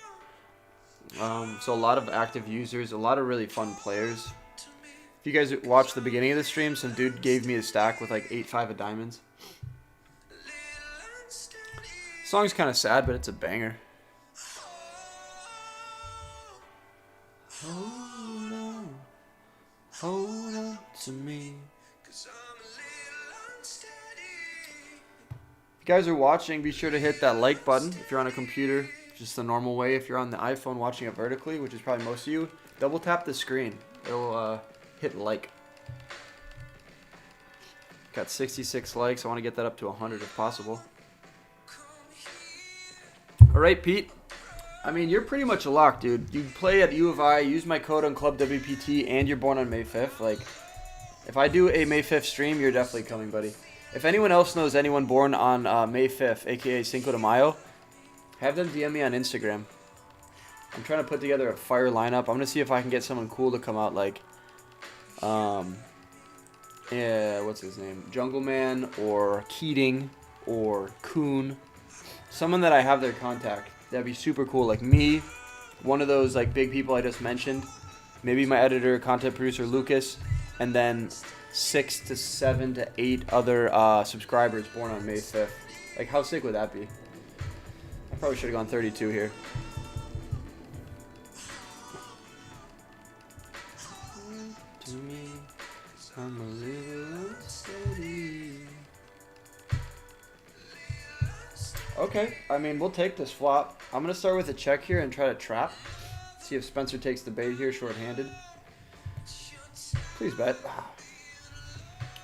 S1: So a lot of active users, a lot of really fun players. If you guys watched the beginning of the stream, some dude gave me a stack with like 8-5 of diamonds. Song's kind of sad, but it's a banger. Hold on to me. If you guys are watching, be sure to hit that like button if you're on a computer, just the normal way. If you're on the iPhone watching it vertically, which is probably most of you, double tap the screen. It'll hit like. Got 66 likes. I want to get that up to 100 if possible. Alright, Pete. I mean, you're pretty much a lock, dude. You play at U of I, use my code on ClubWPT, and you're born on May 5th. Like, if I do a May 5th stream, you're definitely coming, buddy. If anyone else knows anyone born on May 5th, aka Cinco de Mayo, have them DM me on Instagram. I'm trying to put together a fire lineup. I'm going to see if I can get someone cool to come out, like, yeah, what's his name? Jungle Man, or Keating, or Coon. Someone that I have their contact. That'd be super cool. Like me, one of those like big people I just mentioned. Maybe my editor, content producer Lucas, and then 6 to 7 to 8 other subscribers born on May 5th. Like, how sick would that be? I probably should have gone 32 here. To me, I'm a little unsteady. Okay, I mean, we'll take this flop. I'm going to start with a check here and try to trap. See if Spencer takes the bait here short-handed. Please bet.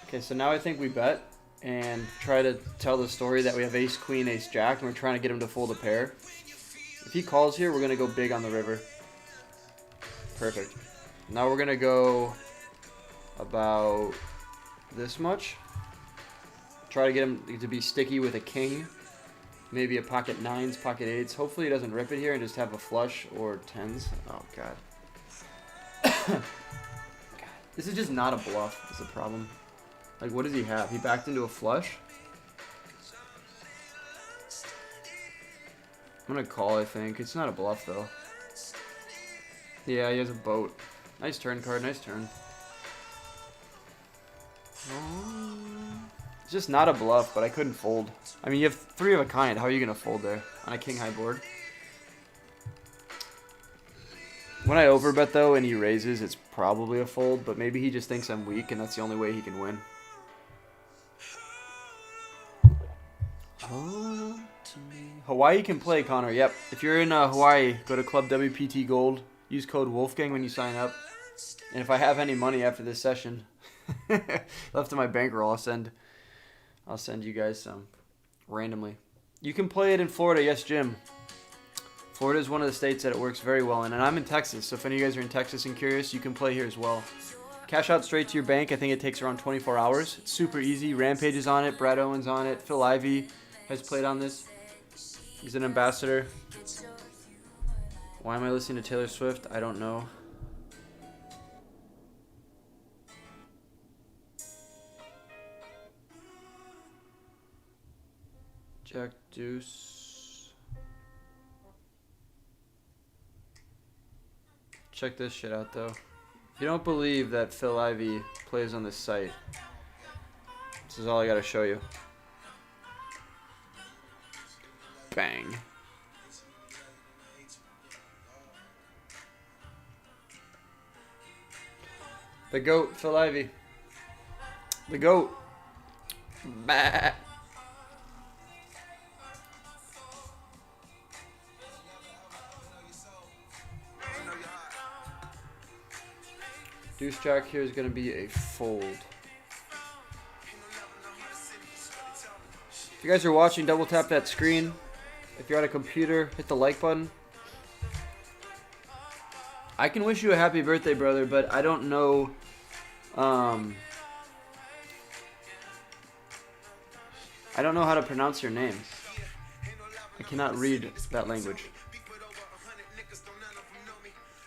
S1: Okay, so now I think we bet and try to tell the story that we have ace, queen, ace, jack, and we're trying to get him to fold a pair. If he calls here, we're going to go big on the river. Perfect. Now we're going to go about this much. Try to get him to be sticky with a king. Maybe a pocket 9s, pocket 8s. Hopefully he doesn't rip it here and just have a flush or 10s. Oh, God. God. This is just not a bluff. That's the problem. Like, what does he have? He backed into a flush? I'm going to call, I think. It's not a bluff, though. Yeah, he has a boat. Nice turn card. Nice turn. It's just not a bluff, but I couldn't fold. I mean, you have 3 of a kind. How are you going to fold there on a king-high board? When I overbet, though, and he raises, it's probably a fold, but maybe he just thinks I'm weak, and that's the only way he can win. Hawaii can play, Connor. Yep. If you're in Hawaii, go to ClubWPT Gold. Use code Wolfgang when you sign up. And if I have any money after this session left in my bankroll, I'll send you guys some randomly. You can play it in Florida. Yes, Jim. Florida is one of the states that it works very well in. And I'm in Texas, so if any of you guys are in Texas and curious, you can play here as well. Cash out straight to your bank. I think it takes around 24 hours. It's super easy. Rampage is on it. Brad Owens on it. Phil Ivey has played on this. He's an ambassador. Why am I listening to Taylor Swift? I don't know. Jack Deuce. Check this shit out though. If you don't believe that Phil Ivey plays on this site, this is all I gotta show you. Bang. The GOAT, Phil Ivey. The GOAT. Bah. Deuce Jack here is going to be a fold. If you guys are watching, double tap that screen. If you're on a computer, hit the like button. I can wish you a happy birthday, brother, but I don't know. I don't know how to pronounce your name. I cannot read that language.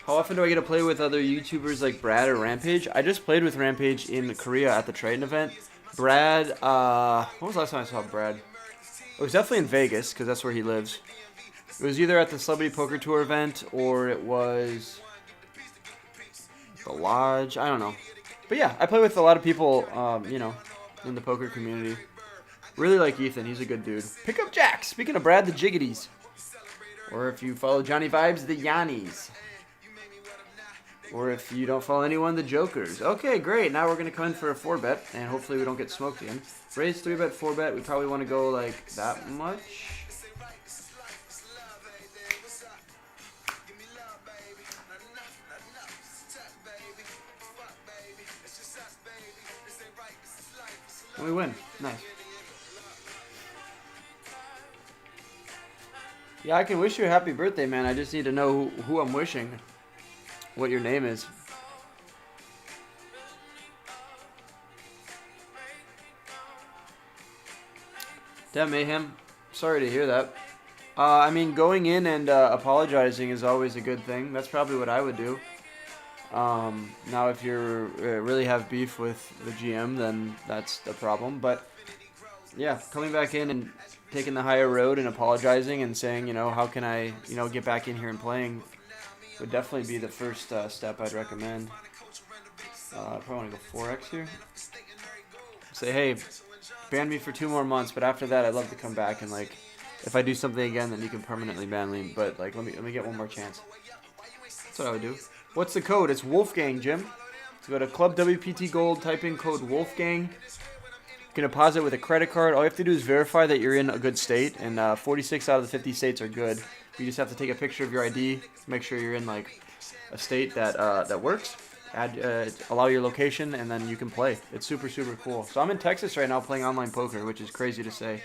S1: How often do I get to play with other YouTubers like Brad or Rampage? I just played with Rampage in Korea at the Triton event. Brad, when was the last time I saw Brad? It was definitely in Vegas, because that's where he lives. It was either at the Celebrity Poker Tour event, or it was the Lodge. I don't know. But yeah, I play with a lot of people, you know, in the poker community. Really like Ethan. He's a good dude. Pick up Jack. Speaking of Brad, the Jiggities. Or if you follow Johnny Vibes, the Yannies. Or if you don't follow anyone, the Jokers. Okay, great. Now we're going to come in for a 4-bet, and hopefully we don't get smoked again. Raise 3-bet, 4-bet. We probably want to go like that much. And we win. Nice. Yeah, I can wish you a happy birthday, man. I just need to know who I'm wishing. What your name is. Damn, Mayhem. Sorry to hear that. I mean, going in and apologizing is always a good thing. That's probably what I would do. Now, if you really have beef with the GM, then that's the problem. But, yeah, coming back in and taking the higher road and apologizing and saying, you know, how can I, you know, get back in here and playing would definitely be the first step I'd recommend. I probably want to go 4x here. Say, hey, ban me for 2 more months, but after that, I'd love to come back and, like, if I do something again, then you can permanently ban me. But, like, let me get one more chance. That's what I would do. What's the code? It's Wolfgang, Jim. So go to ClubWPT Gold, type in code Wolfgang. You can deposit with a credit card. All you have to do is verify that you're in a good state, and 46 out of the 50 states are good. You just have to take a picture of your ID, make sure you're in like a state that that works. Allow your location, and then you can play. It's super, super cool. So I'm in Texas right now playing online poker, which is crazy to say.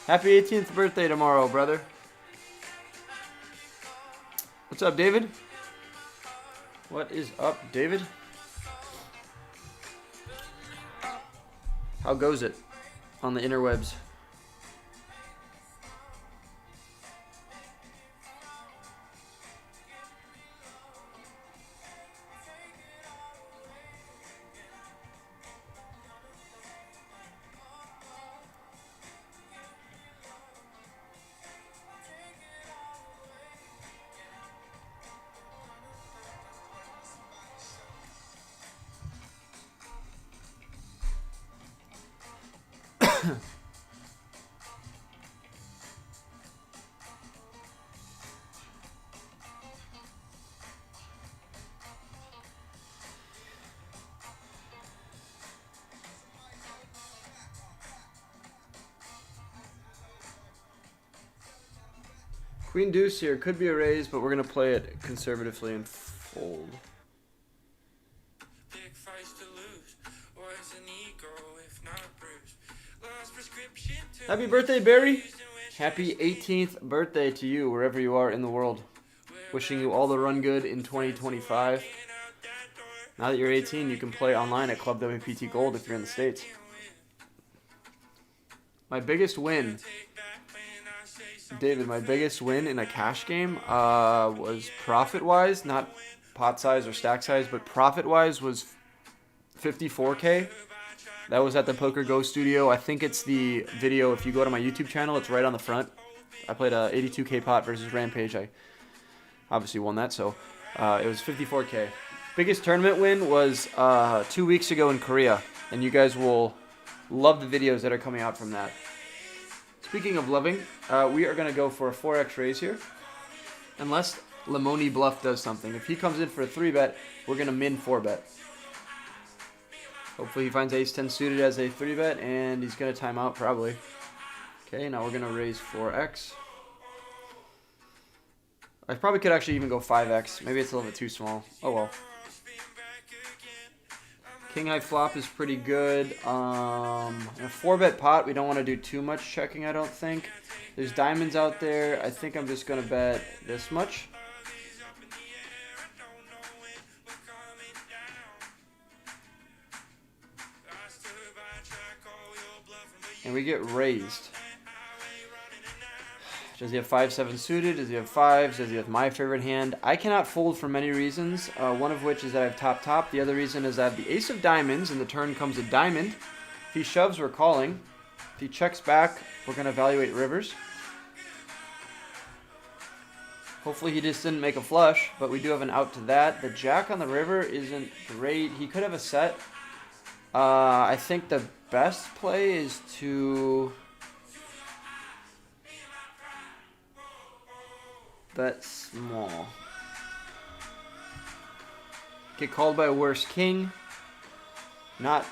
S1: Happy 18th birthday tomorrow, brother. What's up, David? What is up, David? How goes it on the interwebs? Queen Deuce here. Could be a raise, but we're going to play it conservatively and fold. Happy birthday, Barry. Happy 18th birthday to you, wherever you are in the world. Wishing you all the run good in 2025. Now that you're 18, you can play online at ClubWPT Gold if you're in the States. My biggest win, David, my biggest win in a cash game was profit-wise, not pot size or stack size, but profit-wise was 54K. That was at the Poker Go studio. I think it's the video, if you go to my YouTube channel, it's right on the front. I played a 82K pot versus Rampage. I obviously won that, so it was 54K. Biggest tournament win was 2 weeks ago in Korea, and you guys will love the videos that are coming out from that. Speaking of loving, we are going to go for a 4x raise here, unless Lemoni Bluff does something. If he comes in for a 3-bet, we're going to min 4-bet. Hopefully he finds ace-10 suited as a 3-bet, and he's going to time out probably. Okay, now we're going to raise 4x. I probably could actually even go 5x. Maybe it's a little bit too small. Oh well. King high flop is pretty good. In a 4-bet pot, we don't want to do too much checking, I don't think. There's diamonds out there. I think I'm just going to bet this much. And we get raised. Does he have 5-7 suited? Does he have 5s? Does he have my favorite hand? I cannot fold for many reasons. One of which is that I have top-top. The other reason is I have the ace of diamonds, and the turn comes a diamond. If he shoves, we're calling. If he checks back, we're going to evaluate rivers. Hopefully he just didn't make a flush, but we do have an out to that. The jack on the river isn't great. He could have a set. I think the best play is to bet small. Get called by a worse king. Not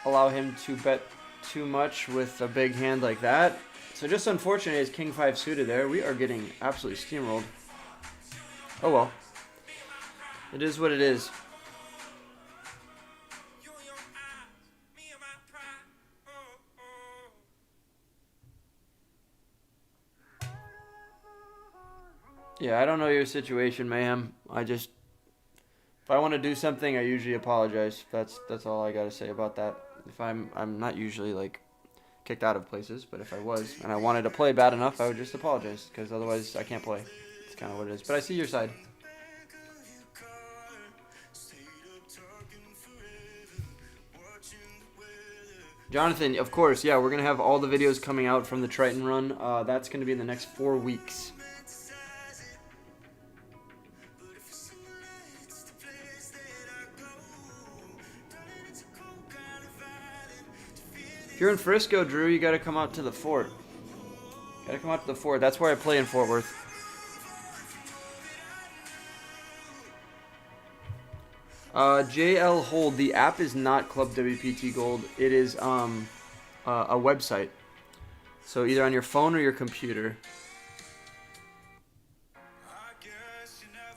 S1: allow him to bet too much with a big hand like that. So just unfortunate is king 5 suited there. We are getting absolutely steamrolled. Oh well. It is what it is. Yeah, I don't know your situation, Mayhem. If I want to do something, I usually apologize. That's all I got to say about that. If I'm not usually like kicked out of places, but if I was and I wanted to play bad enough, I would just apologize, because otherwise I can't play. It's kind of what it is. But I see your side. Jonathan, of course, yeah, we're going to have all the videos coming out from the Triton run. That's going to be in the next 4 weeks. If you're in Frisco, Drew, you got to come out to the fort. Got to come out to the fort. That's where I play in Fort Worth. JL Hold, the app is not ClubWPT Gold. It is a website. So either on your phone or your computer.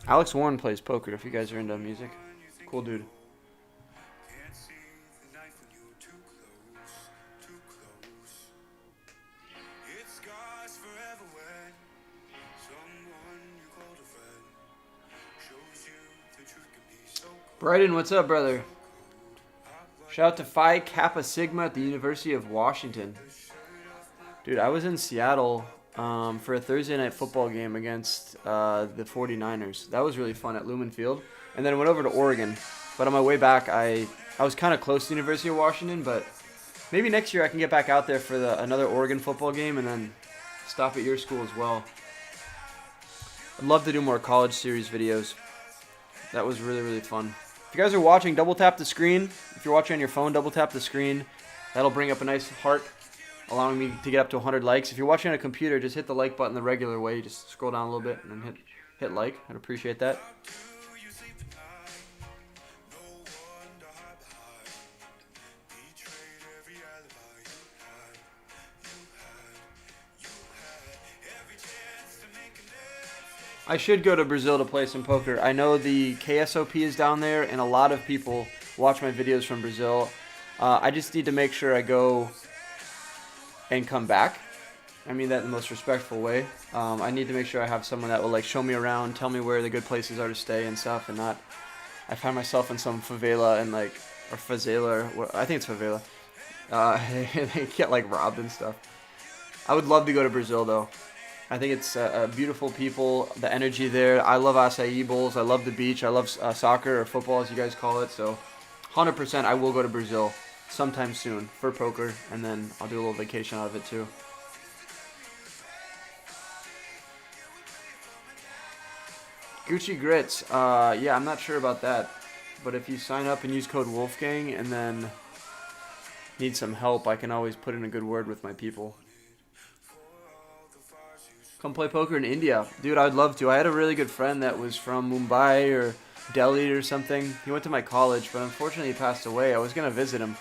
S1: Alex Warren plays poker if you guys are into music. Cool dude. Bryden, what's up, brother? Shout out to Phi Kappa Sigma at the University of Washington. Dude, I was in Seattle for a Thursday night football game against the 49ers. That was really fun at Lumen Field. And then I went over to Oregon. But on my way back, I was kind of close to the University of Washington, but maybe next year I can get back out there for another Oregon football game and then stop at your school as well. I'd love to do more college series videos. That was really, really fun. If you guys are watching, double tap the screen. If you're watching on your phone, double tap the screen. That'll bring up a nice heart, allowing me to get up to 100 likes. If you're watching on a computer, just hit the like button the regular way. You just scroll down a little bit and then hit like. I'd appreciate that. I should go to Brazil to play some poker. I know the KSOP is down there, and a lot of people watch my videos from Brazil. I just need to make sure I go and come back. I mean that in the most respectful way. I need to make sure I have someone that will like show me around, tell me where the good places are to stay and stuff, and not I find myself in some favela and like, or favela, I think it's favela. They get like robbed and stuff. I would love to go to Brazil though. I think it's beautiful people, the energy there. I love acai bowls. I love the beach. I love soccer or football, as you guys call it. So, 100%, I will go to Brazil sometime soon for poker, and then I'll do a little vacation out of it too. Gucci Grits. Yeah, I'm not sure about that, but if you sign up and use code Wolfgang and then need some help, I can always put in a good word with my people. Come play poker in India. Dude, I'd love to. I had a really good friend that was from Mumbai or Delhi or something. He went to my college, but unfortunately he passed away. I was going to visit him.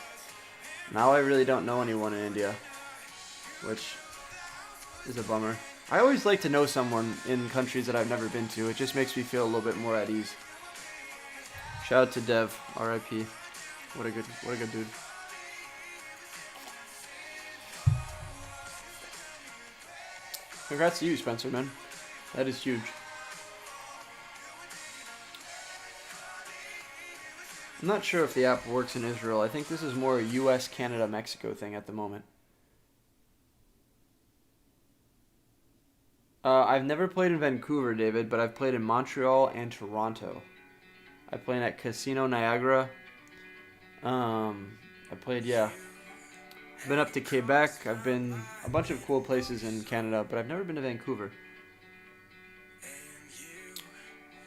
S1: Now I really don't know anyone in India, which is a bummer. I always like to know someone in countries that I've never been to. It just makes me feel a little bit more at ease. Shout out to Dev, R.I.P. What a good dude. Congrats to you, Spencer, man. That is huge. I'm not sure if the app works in Israel. I think this is more a US, Canada, Mexico thing at the moment. I've never played in Vancouver, David, but I've played in Montreal and Toronto. I played at Casino Niagara. I played, yeah. I've been up to Quebec. I've been a bunch of cool places in Canada, but I've never been to Vancouver.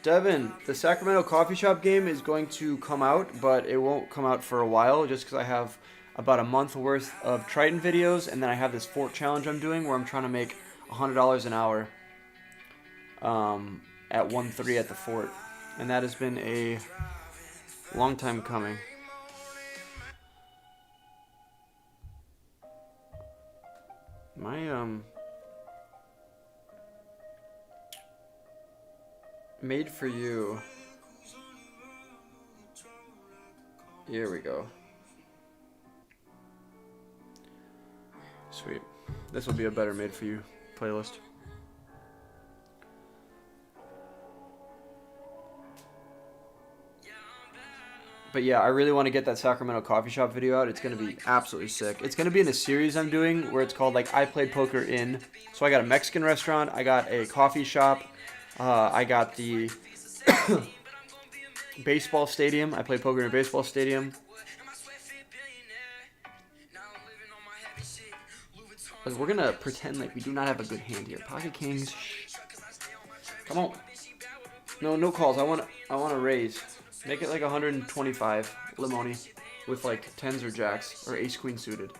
S1: Devin, the Sacramento Coffee Shop game is going to come out, but it won't come out for a while just because I have about a month worth of Triton videos, and then I have this fort challenge I'm doing where I'm trying to make $100 an hour at 1-3 at the fort. And that has been a long time coming. My made for you. Here we go. Sweet. This will be a better made for you playlist. But yeah, I really want to get that Sacramento coffee shop video out. It's going to be absolutely sick. It's going to be in a series I'm doing where it's called like I Played Poker In. So I got a Mexican restaurant, I got a coffee shop, I got the baseball stadium. I played poker in a baseball stadium. We're going to pretend like we do not have a good hand here. Pocket kings. Come on. No calls. I want to raise. Make it like 125 Limoni with like tens or jacks or ace queen suited.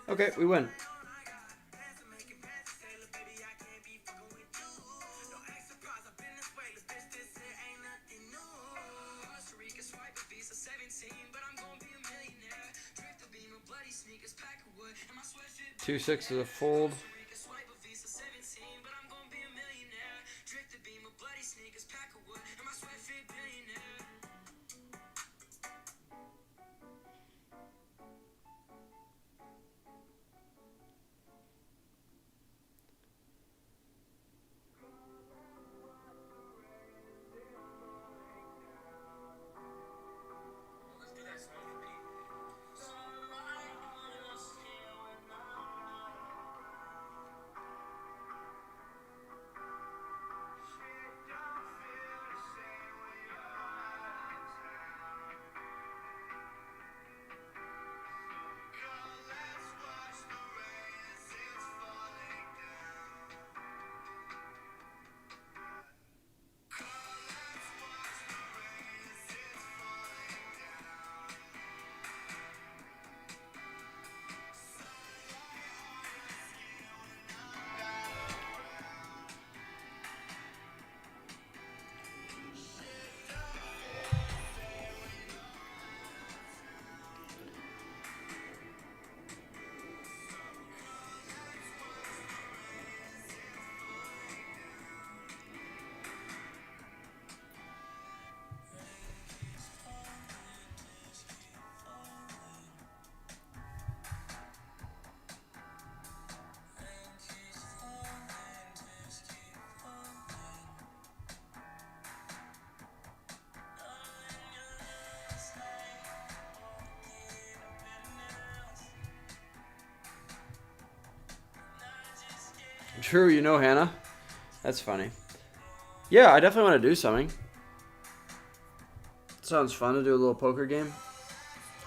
S1: Okay, we win. Two six is a fold. True, you know Hannah. That's funny. Yeah, I definitely want to do something. Sounds fun to do a little poker game.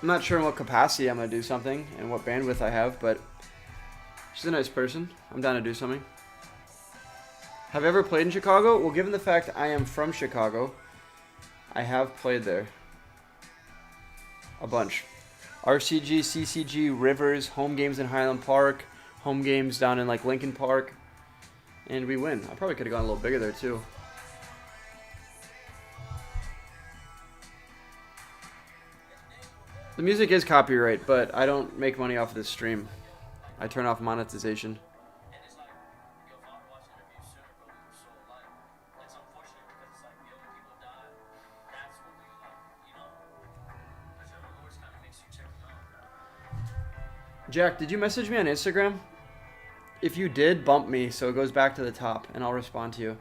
S1: I'm not sure in what capacity I'm going to do something and what bandwidth I have, but she's a nice person. I'm down to do something. Have I ever played in Chicago? Well, given the fact I am from Chicago, I have played there. A bunch. RCG, CCG, Rivers, home games in Highland Park, home games down in like Lincoln Park, and we win. I probably could have gone a little bigger there too. The music is copyright, but I don't make money off of this stream. I turn off monetization.
S3: And it's like, your father watched interviews sooner, but we were so alike. It's unfortunate because it's like the older people die. That's when we like, you know, whichever words kind of makes you check them out.
S1: Jack, did you message me on Instagram? If you did, bump me so it goes back to the top, and I'll respond to you.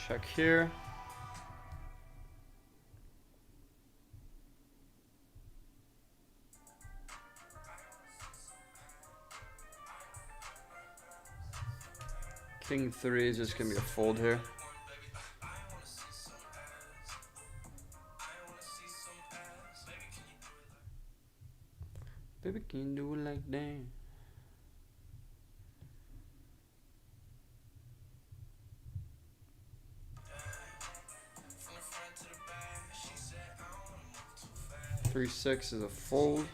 S1: Check here. King 3 is just gonna be a fold here. Baby, can you do it like that? Three six is a fold.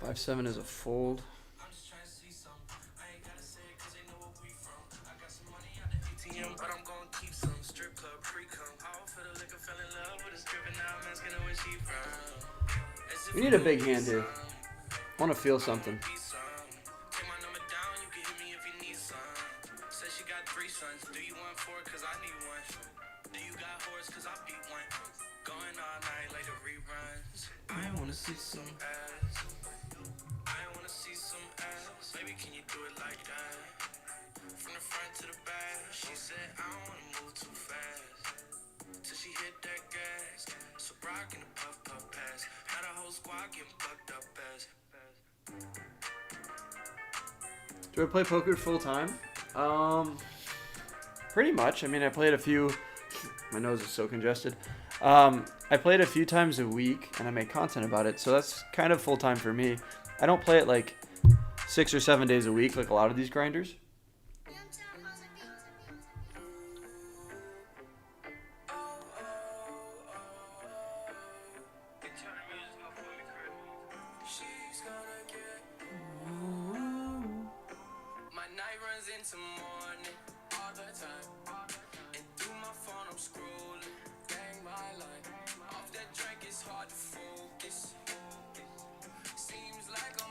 S1: Five seven is a fold. We need a big hand here. I want to feel something. I want to see some ass. I want to see some ass. Baby, can you do it like that? From the front to the back. She said, I don't want to move too fast. Till she hit that gas. So rock in the puff puff pass. Had a whole squad getting fucked up as. Do I play poker full time? Pretty much. I mean, I played a few. My nose is so congested. I played a few times a week, and I make content about it, so that's kind of full time for me. I don't play it like 6 or 7 days a week, like a lot of these grinders.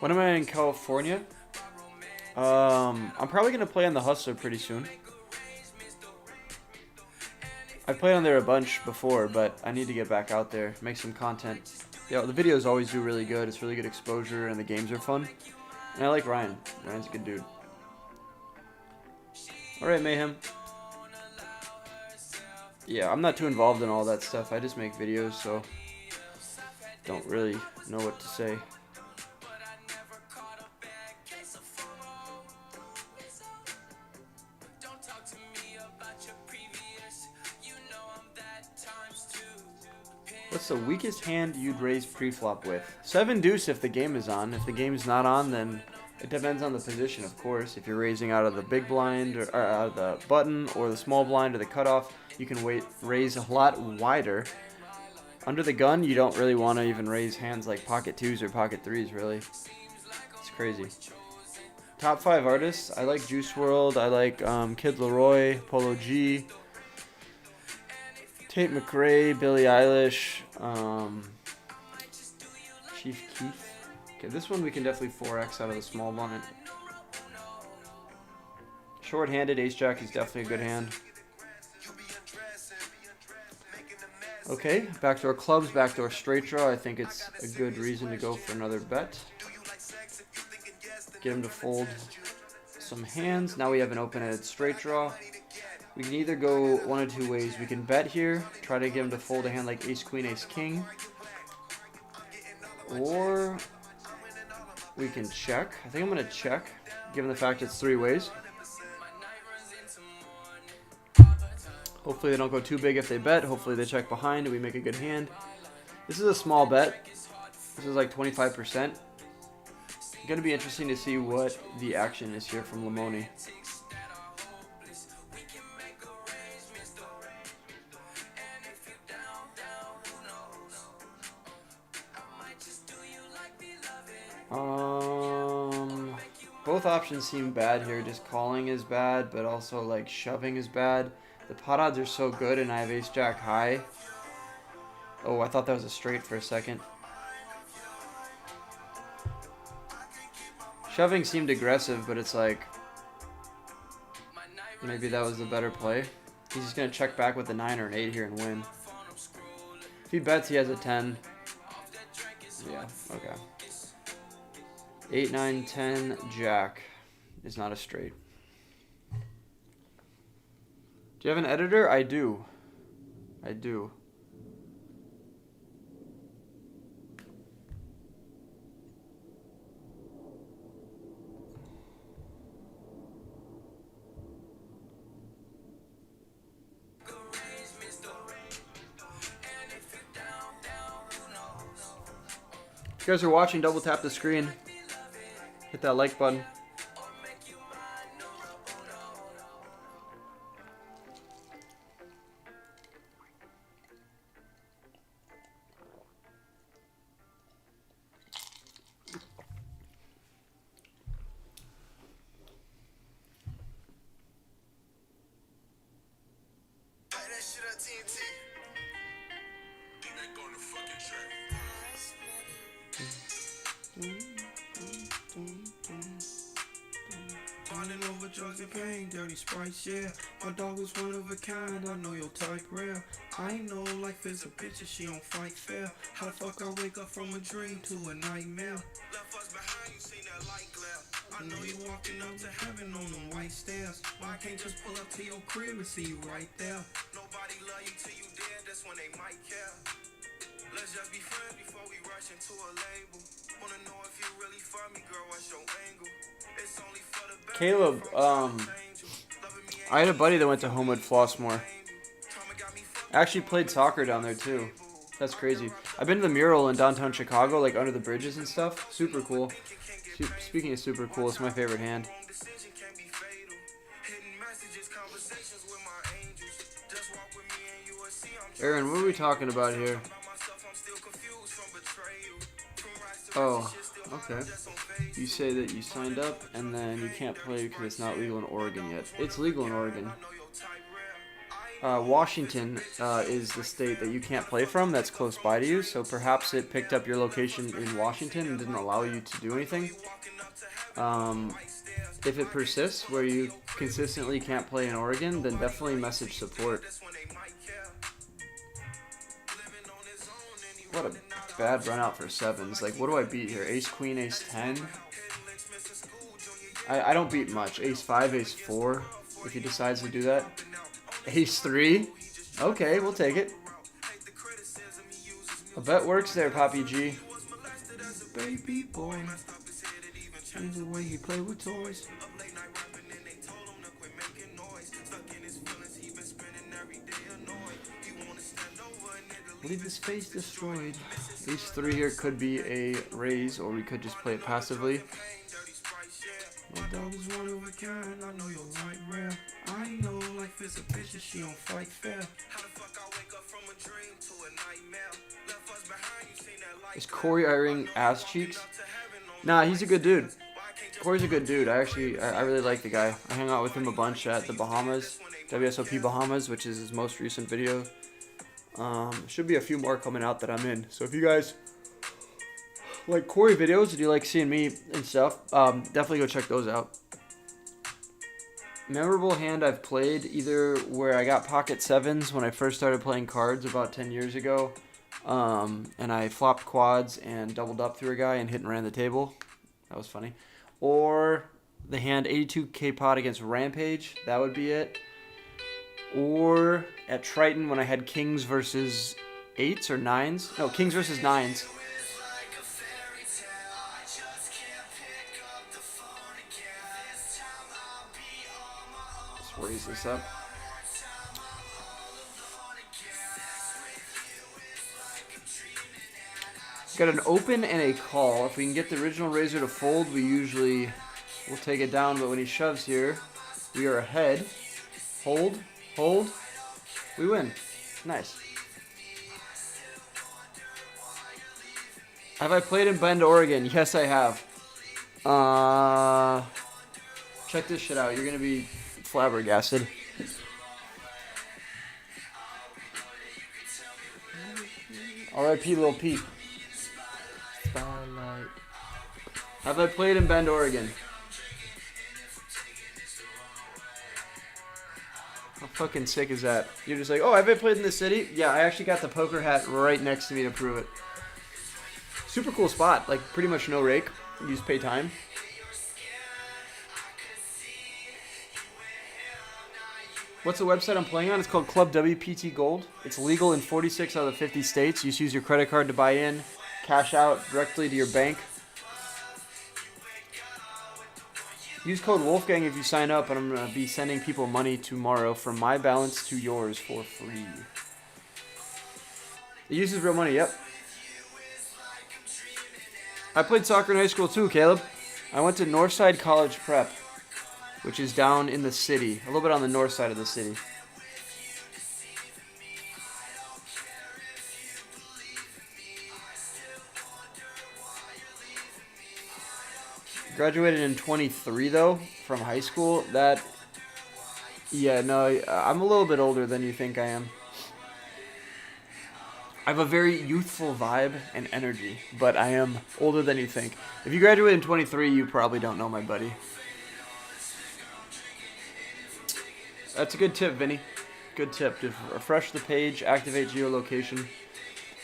S1: When am I in California? I'm probably going to play on the Hustler pretty soon. I've played on there a bunch before, but I need to get back out there, make some content. Yeah, the videos always do really good. It's really good exposure, and the games are fun. And I like Ryan. Ryan's a good dude. Alright, Mayhem. Yeah, I'm not too involved in all that stuff. I just make videos, so don't really know what to say. What's the weakest hand you'd raise pre-flop with? 7 deuce if the game is on. If the game's not on, then it depends on the position, of course. If you're raising out of the big blind, or out of the button, or the small blind, or the cutoff, you can raise a lot wider. Under the gun, you don't really want to even raise hands like pocket 2s or pocket 3s, really. It's crazy. Top 5 artists. I like Juice WRLD. I like Kid Laroi, Polo G, Tate McRae, Billie Eilish, Chief Keef. Okay, this one we can definitely 4x out of the small blind. Short-handed ace-jack is definitely a good hand. Okay, backdoor clubs, backdoor straight draw. I think it's a good reason to go for another bet. Get him to fold some hands. Now we have an open-ended straight draw. We can either go one of 2 ways. We can bet here, try to get him to fold a hand like ace queen, ace king. Or we can check. I think I'm going to check, given the fact it's 3 ways. Hopefully they don't go too big if they bet. Hopefully they check behind and we make a good hand. This is a small bet. This is like 25%. Going to be interesting to see what the action is here from Lamoni. Both options seem bad here. Just calling is bad, but also like shoving is bad. The pot odds are so good, and I have ace jack high. Oh, I thought that was a straight for a second. Shoving seemed aggressive, but it's like maybe that was the better play. He's just gonna check back with a 9 or an 8 here and win. If he bets, he has a 10. Yeah, okay. 8, 9, 10, jack is not a straight. Do you have an editor? I do. I do. If you guys are watching, double tap the screen. Hit that like button.
S6: Bonding over drugs and pain, dirty sprites, yeah. My dog was one of a kind, I know your type rare. I ain't know life is a picture, she don't fight fair. How the fuck I wake up from a dream to a nightmare? Left us behind, you seen that light glare. I know you walking up to heaven on them white stairs. Why I can't just pull up to your crib and see you right there? Nobody love you till you dead, that's when they might care. Let's just be friends before we rush into a label. Wanna know if you really for me, girl, what's your angle? It's only for the best.
S1: Caleb, I had a buddy that went to Homewood Flossmoor. I actually played soccer down there too. That's crazy. I've been to the mural in downtown Chicago, like under the bridges and stuff. Super cool. Speaking of super cool, it's my favorite hand. Aaron, what are we talking about here? Oh, okay. You say that you signed up and then you can't play because it's not legal in Oregon yet. It's legal in Oregon. Washington is the state that you can't play from that's close by to you, so perhaps it picked up your location in Washington and didn't allow you to do anything. If it persists where you consistently can't play in Oregon, then definitely message support. What a bad run out for sevens. Like, what do I beat here? Ace, queen, ace, 10? I don't beat much. Ace 5, ace 4, if he decides to do that. Ace 3? Okay, we'll take it. A bet works there, Poppy G.
S6: Baby boy, change the way he play with toys.
S1: Leave this face destroyed. These three here could be a raise, or we could just play it passively. My dog is one of a kind, I know you're right, man. I know life is a bitch and she don't fight fair. Is Corey Iring ass cheeks? Nah, he's a good dude. Corey's a good dude. I really like the guy. I hang out with him a bunch at the Bahamas, WSOP Bahamas, which is his most recent video. Should be a few more coming out that I'm in. So if you guys like Corey videos and you like seeing me and stuff, definitely go check those out. Memorable hand I've played, either where I got pocket sevens when I first started playing cards about 10 years ago, and I flopped quads and doubled up through a guy and hit and ran the table. That was funny. Or the hand 82k pot against Rampage. That would be it. Or at Triton when I had kings versus 8s or 9s. No, kings versus 9s. Let's raise this up. Got an open and a call. If we can get the original razor to fold, we'll take it down. But when he shoves here, we are ahead. Hold, hold, we win. Nice. Have I played in Bend, Oregon? Yes, I have. Check this shit out. You're gonna be flabbergasted. R.I.P. Lil Pete. Starlight. Have I played in Bend, Oregon? How fucking sick is that? You're just like, oh, have I played in the city? Yeah, I actually got the poker hat right next to me to prove it. Super cool spot. Like, pretty much no rake. You just pay time. What's the website I'm playing on? It's called ClubWPT Gold. It's legal in 46 out of the 50 states. You just use your credit card to buy in, cash out directly to your bank. Use code Wolfgang if you sign up, and I'm going to be sending people money tomorrow from my balance to yours for free. It uses real money, yep. I played soccer in high school too, Caleb. I went to Northside College Prep, which is down in the city, a little bit on the north side of the city. Graduated in 23 though, from high school. Yeah, no, I'm a little bit older than you think I am. I have a very youthful vibe and energy, but I am older than you think. If you graduate in 23, you probably don't know my buddy. That's a good tip, Vinny. Good tip. Just refresh the page, activate geolocation.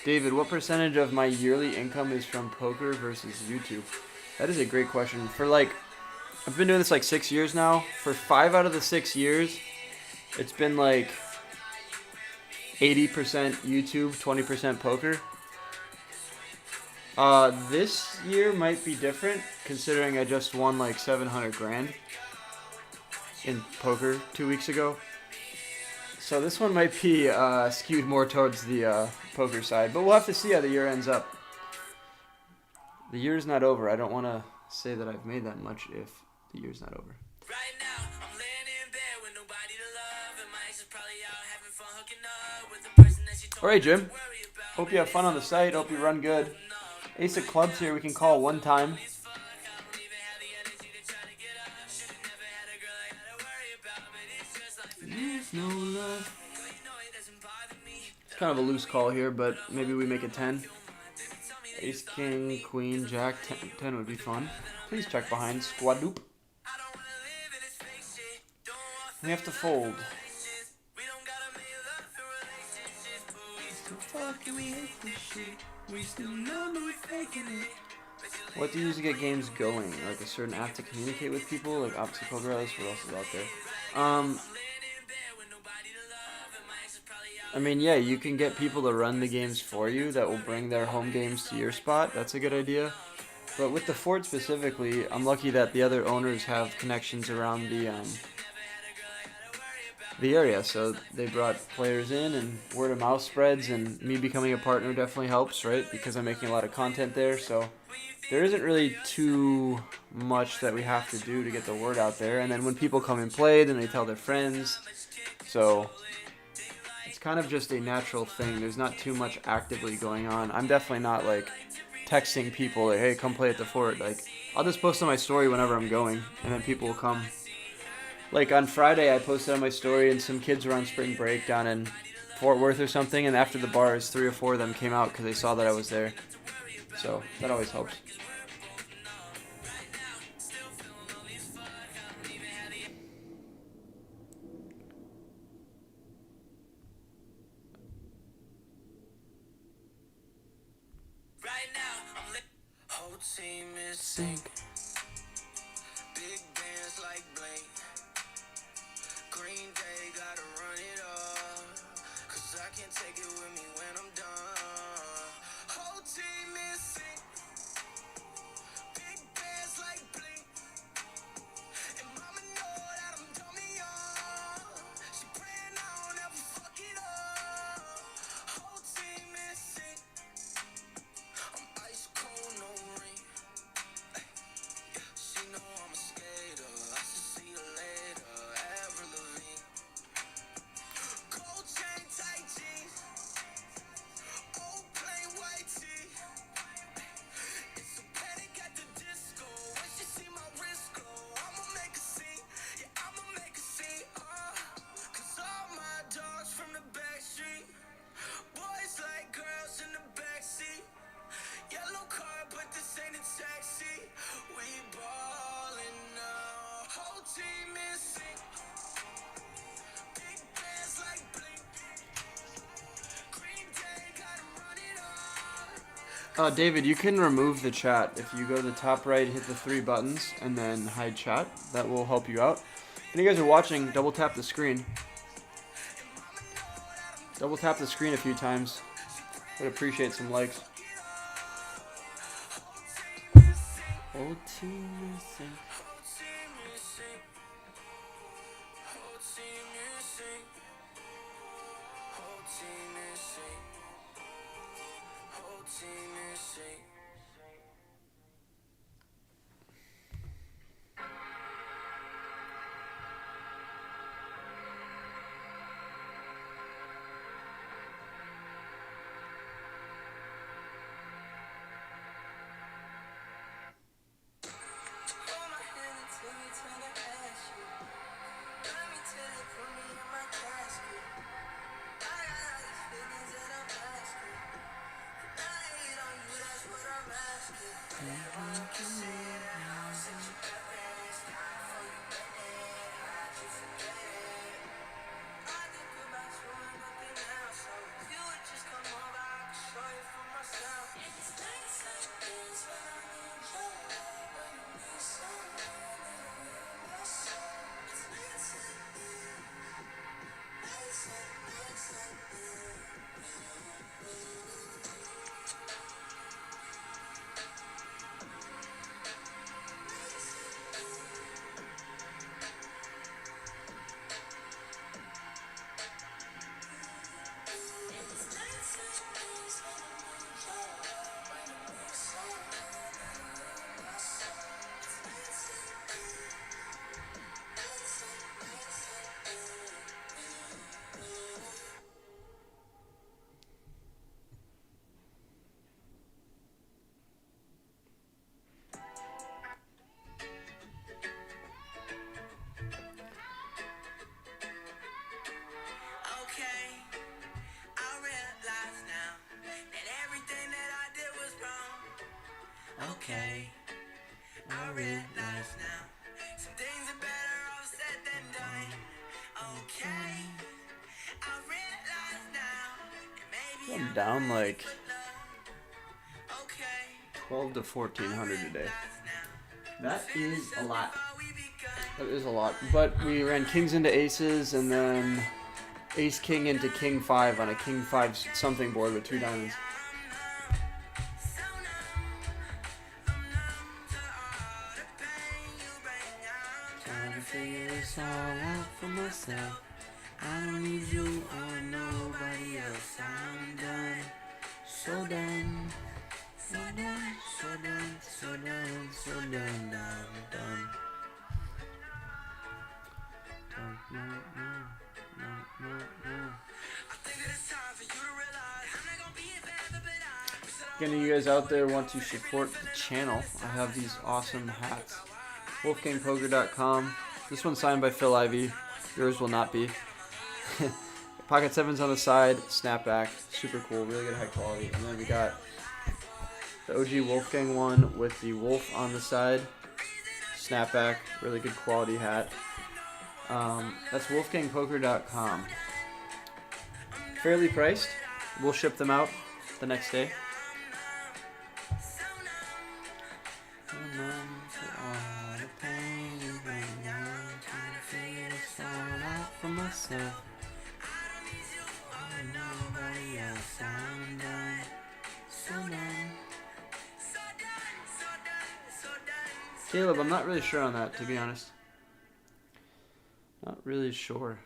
S1: David, what percentage of my yearly income is from poker versus YouTube? That is a great question. I've been doing this like 6 years now. For 5 out of the 6 years, it's been like 80% YouTube, 20% poker. This year might be different, considering I just won like 700 grand in poker 2 weeks ago. So this one might be skewed more towards the poker side, but we'll have to see how the year ends up. The year's not over. I don't want to say that I've made that much if the year's not over.
S6: Right now, I'm laying in bed with nobody to love, and my ex is probably out having fun hooking up with the person that she told
S1: Alright, Jim.
S6: me to worry about.
S1: Hope you have fun on the site. Hope you run good. Ace of clubs here. We can call one time. No love. It's kind of a loose call here, but maybe we make it 10. Ace, king, queen, jack, 10 would be fun. Please check behind. Squadoop. We have to fold. What do you use to get games going? Like a certain app to communicate with people? Like Obstacle Girls? What else is out there? I mean, yeah, you can get people to run the games for you that will bring their home games to your spot. That's a good idea. But with the fort specifically, I'm lucky that the other owners have connections around the the area. So they brought players in, and word of mouth spreads, and me becoming a partner definitely helps, right? Because I'm making a lot of content there. So there isn't really too much that we have to do to get the word out there. And then when people come and play, then they tell their friends. So it's kind of just a natural thing. There's not too much actively going on. I'm definitely not like texting people like, hey, come play at the fort. Like, I'll just post on my story whenever I'm going, and then people will come. Like on Friday, I posted on my story, and some kids were on spring break down in Fort Worth or something, and after the bars, 3 or 4 of them came out because they saw that I was there. So that always helps.
S6: Right now, whole team is sync. Big bands like Blink. Green Day gotta run it up. 'Cause I can't take it with me when I'm done. Whole team is sync. Big bands like Blink. And mama know that I'm dummy on. She praying I don't ever fuck it up. Whole team is sync. I'm ice cold, no ring. She know I'm a skater. I should see her later. Avril Lavigne. Gold chain, tight jeans. Old plain white tee. It's a panic at the disco. When she see my wrist glow, I'ma make a scene. Yeah, I'ma make a scene. 'Cause all my dogs from the back street. Boys like girls in the backseat. Yellow car, but this ain't a taxi. We ballin' now. Whole team is sync. Big bands like Blink. Green Day gotta run it up.
S1: David, you can remove the chat. If you go to the top right, hit the 3 buttons, and then hide chat. That will help you out. And you guys are watching, double tap the screen. Double tap the screen a few times. Would appreciate some likes. Whole team is sync.
S6: Whole team is sync. Whole team is sync. Whole team is sync. Whole team is sync. Hold my hand and take me to the ashes. Love me till they put me in my casket. I got all these feelings that I'm asking. And I hate on you, that's what I'm asking. Everyone can see the house that you built in. It's time for you in. How'd you forget it? I think about you and nothing else. So if you would just come over, I could show you for myself. It's nights like this when I need your love, when you need someone and I need my soul. It's nights like this, nights like this. It's nights like this when I need your love, when you need someone and I need my soul. It's nights like this, nights like this. Okay, I realize now that everything that I did was wrong. Okay, I realize now some things are better off said than done. Okay, I realize now that maybe
S1: I'm down like
S6: love. Okay,
S1: 12 to 1400 today.
S6: now
S1: That is a lot.
S6: before we begun.
S1: That is a lot. But we ran kings into aces, and then ace king into king 5 on a king 5 something board with 2 diamonds. Trying to figure this all out for myself.
S6: I don't need you or nobody else. I'm done, so done, so done, so done, so done, so done, done.
S1: If any of you guys out there want to support the channel, I have these awesome hats. WolfgangPoker.com. This one's signed by Phil Ivey. Yours will not be. Pocket 7's on the side, snapback, super cool, really good high quality. And then we got the OG Wolfgang one with the wolf on the side, snapback, really good quality hat. That's WolfgangPoker.com. Fairly priced. We'll ship them out the next day. Caleb, I'm not really sure on that, to be honest. Not really sure.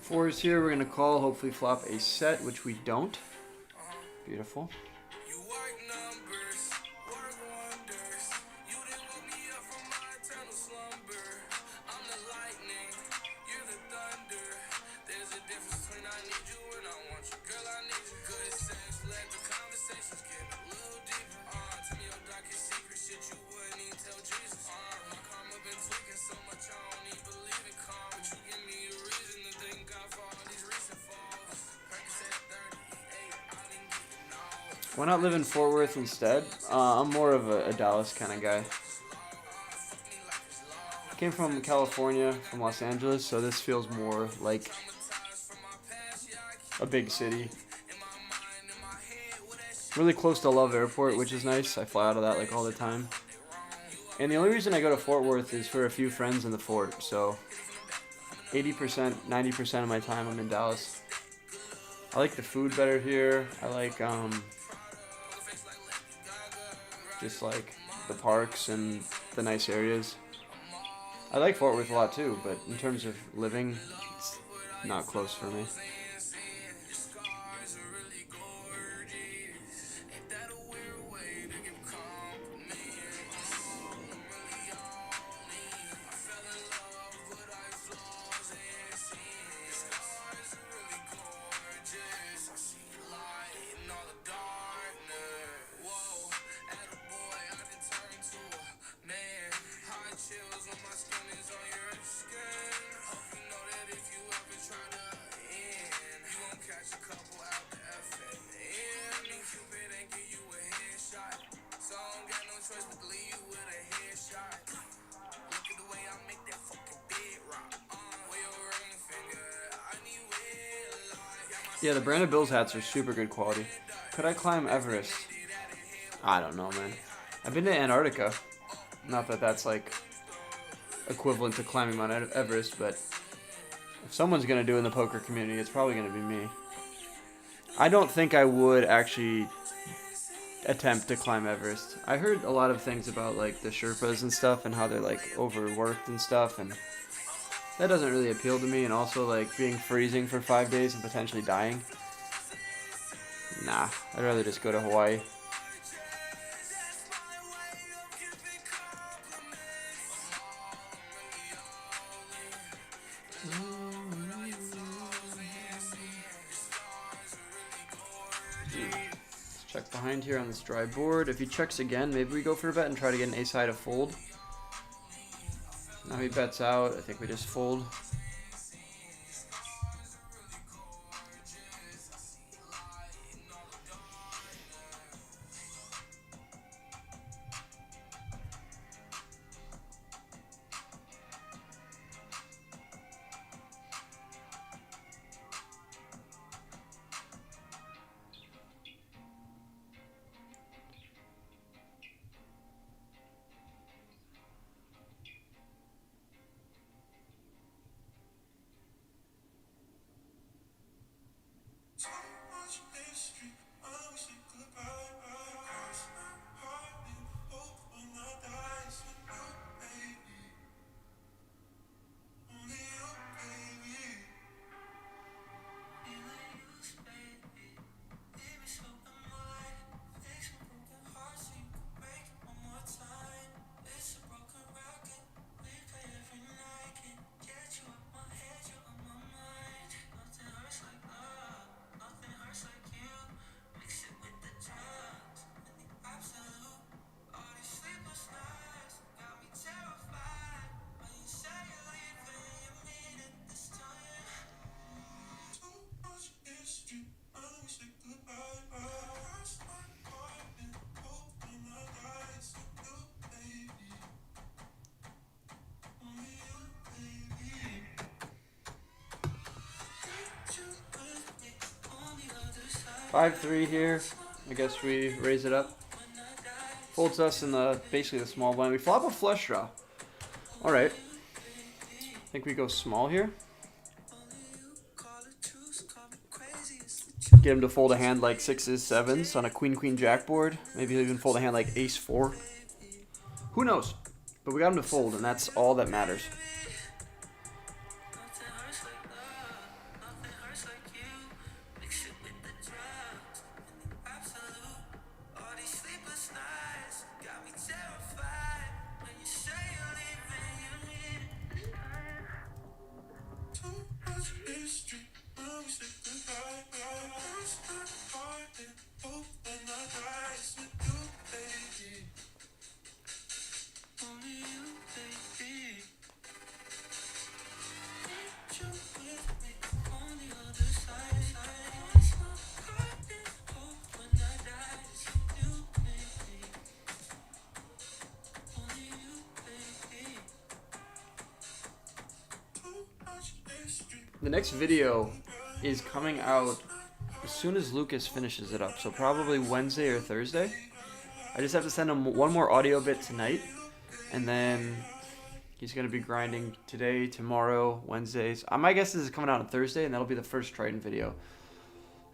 S1: Four is here. We're going to call, hopefully flop a set, which we don't. Beautiful. Why not live in Fort Worth instead? I'm more of a Dallas kind of guy. I came from California, from Los Angeles, so this feels more like a big city. Really close to Love Airport, which is nice. I fly out of that like all the time. And the only reason I go to Fort Worth is for a few friends in the fort, so 80%, 90% of my time I'm in Dallas. I like the food better here. I like just like the parks and the nice areas. I like Fort Worth a lot too, but in terms of living, it's not close for me. Yeah, the Brandon Bills hats are super good quality. Could I climb Everest? I don't know, man. I've been to Antarctica. Not that that's like equivalent to climbing Mount Everest, but if someone's going to do it in the poker community, it's probably going to be me. I don't think I would actually attempt to climb Everest. I heard a lot of things about like the Sherpas and stuff and how they're like overworked and stuff, and that doesn't really appeal to me. And also like being freezing for 5 days and potentially dying. Nah, I'd rather just go to Hawaii. Let's check behind here on this dry board. If he checks again, maybe we go for a bet and try to get an ace-high to fold. Now he bets out. I think we just fold. 5-3 here. I guess we raise it up. Folds us in the basically the small blind. We flop a flush draw. All right. I think we go small here. Get him to fold a hand like 6s, 7s on a queen jack board. Maybe he'll even fold a hand like ace 4. Who knows? But we got him to fold, and that's all that matters. The next video is coming out as soon as Lucas finishes it up, so probably Wednesday or Thursday. I just have to send him one more audio bit tonight, and then he's going to be grinding today, tomorrow, Wednesdays. My guess is it's coming out on Thursday, and that'll be the first Triton video.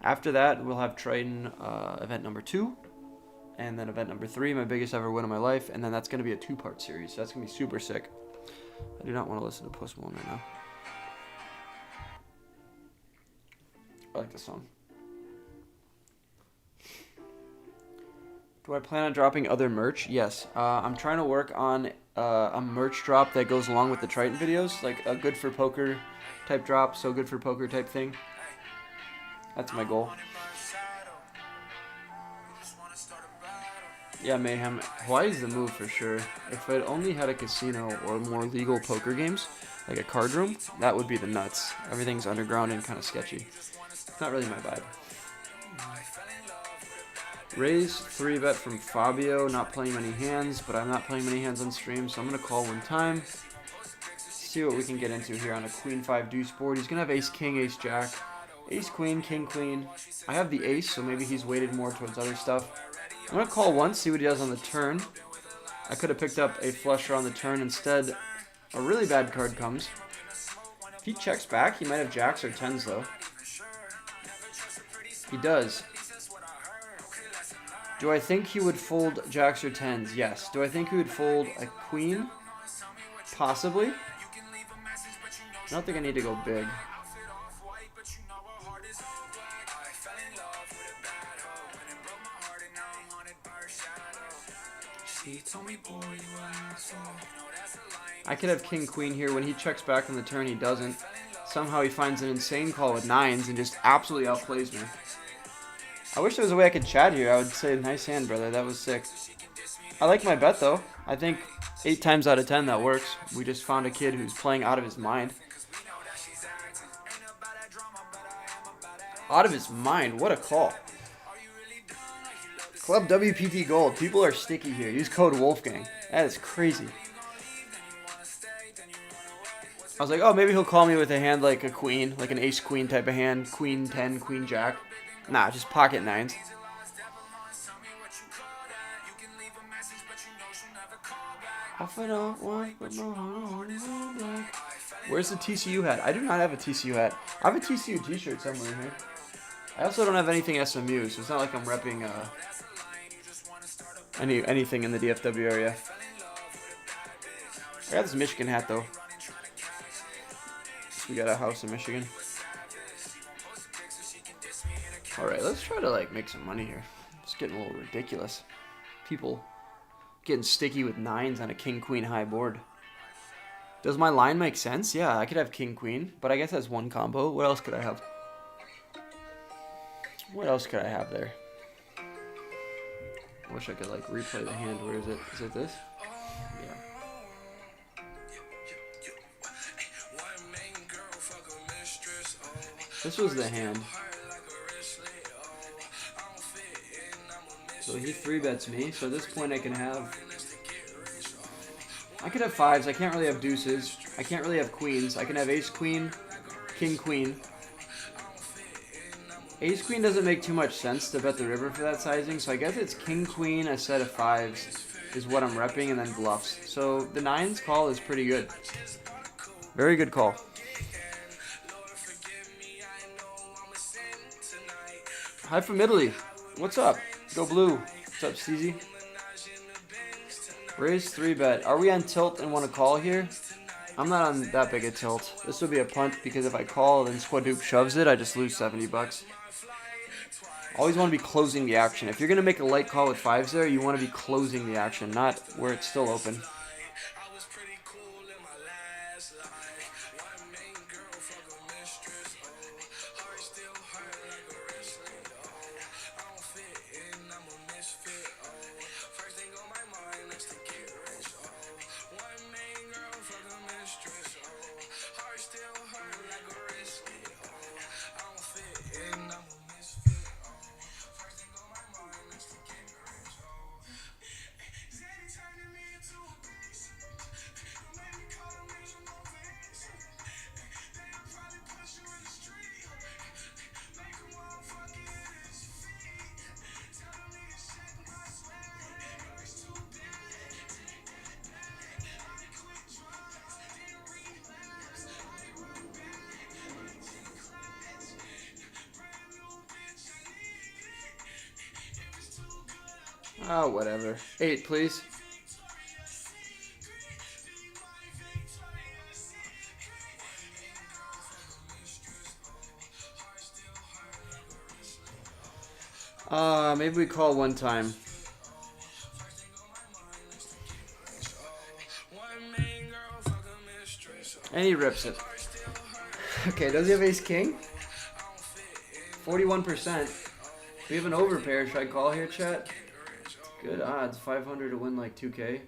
S1: After that, we'll have Triton event number 2, and then event number 3, my biggest ever win of my life, and then that's going to be a 2-part series, so that's going to be super sick. I do not want to listen to Post Malone right now. I like this song. Do I plan on dropping other merch? Yes. I'm trying to work on a merch drop that goes along with the Triton videos, like a good for poker type drop, so good for poker type thing. That's my goal. Yeah, Mayhem. Hawaii's the move for sure. If I'd only had a casino or more legal poker games, like a card room, that would be the nuts. Everything's underground and kind of sketchy. It's not really my vibe. Raise 3-bet from Fabio. Not playing many hands, but I'm not playing many hands on stream, so I'm going to call one time. See what we can get into here on a queen 5 deuce board. He's going to have ace king, ace jack, ace queen, king queen. I have the ace, so maybe he's weighted more towards other stuff. I'm going to call once, see what he does on the turn. I could have picked up a flush draw on the turn. Instead, a really bad card comes. If he checks back, he might have jacks or 10s, though. He does. Do I think he would fold jacks or 10s? Yes. Do I think he would fold a queen? Possibly. I don't think I need to go big. I could have king queen here. When he checks back on the turn, he doesn't. Somehow he finds an insane call with 9s and just absolutely outplays me. I wish there was a way I could chat here. I would say, nice hand, brother. That was sick. I like my bet, though. I think 8 times out of 10 that works. We just found a kid who's playing out of his mind. Out of his mind? What a call. ClubWPT Gold. People are sticky here. Use code Wolfgang. That is crazy. I was like, oh, maybe he'll call me with a hand like a queen, like an ace-queen type of hand. Queen 10, queen jack. Nah, just pocket 9s. Where's the TCU hat? I do not have a TCU hat. I have a TCU t-shirt somewhere in here. I also don't have anything SMU, so it's not like I'm repping anything in the DFW area. I got this Michigan hat, though. We got a house in Michigan. Alright, let's try to like make some money here. It's getting a little ridiculous. People getting sticky with 9s on a king-queen high board. Does my line make sense? Yeah, I could have king-queen, but I guess that's one combo. What else could I have? What else could I have there? I wish I could like replay the hand. Where is it? Is it this? Yeah. This was the hand. So he 3-bets me. So at this point I can have... I could have 5s. I can't really have deuces. I can't really have queens. I can have ace queen, king queen. Ace queen doesn't make too much sense to bet the river for that sizing, so I guess it's king queen, a set of fives is what I'm repping, and then bluffs. So the nines call is pretty good. Very good call. Hi from Italy. What's up? Go blue. What's up, Steezy? Raise 3-bet. Are we on tilt and want to call here? I'm not on that big a tilt. This would be a punt because if I call and Squadoop shoves it, I just lose 70 bucks. Always want to be closing the action. If you're going to make a light call with fives there, you want to be closing the action, not where it's still open. Oh, whatever. 8, please. Maybe we call one time. And he rips it. Okay, does he have ace king? 41%. We have an overpair. Should I call here, chat? Good odds. 500 to win like 2K.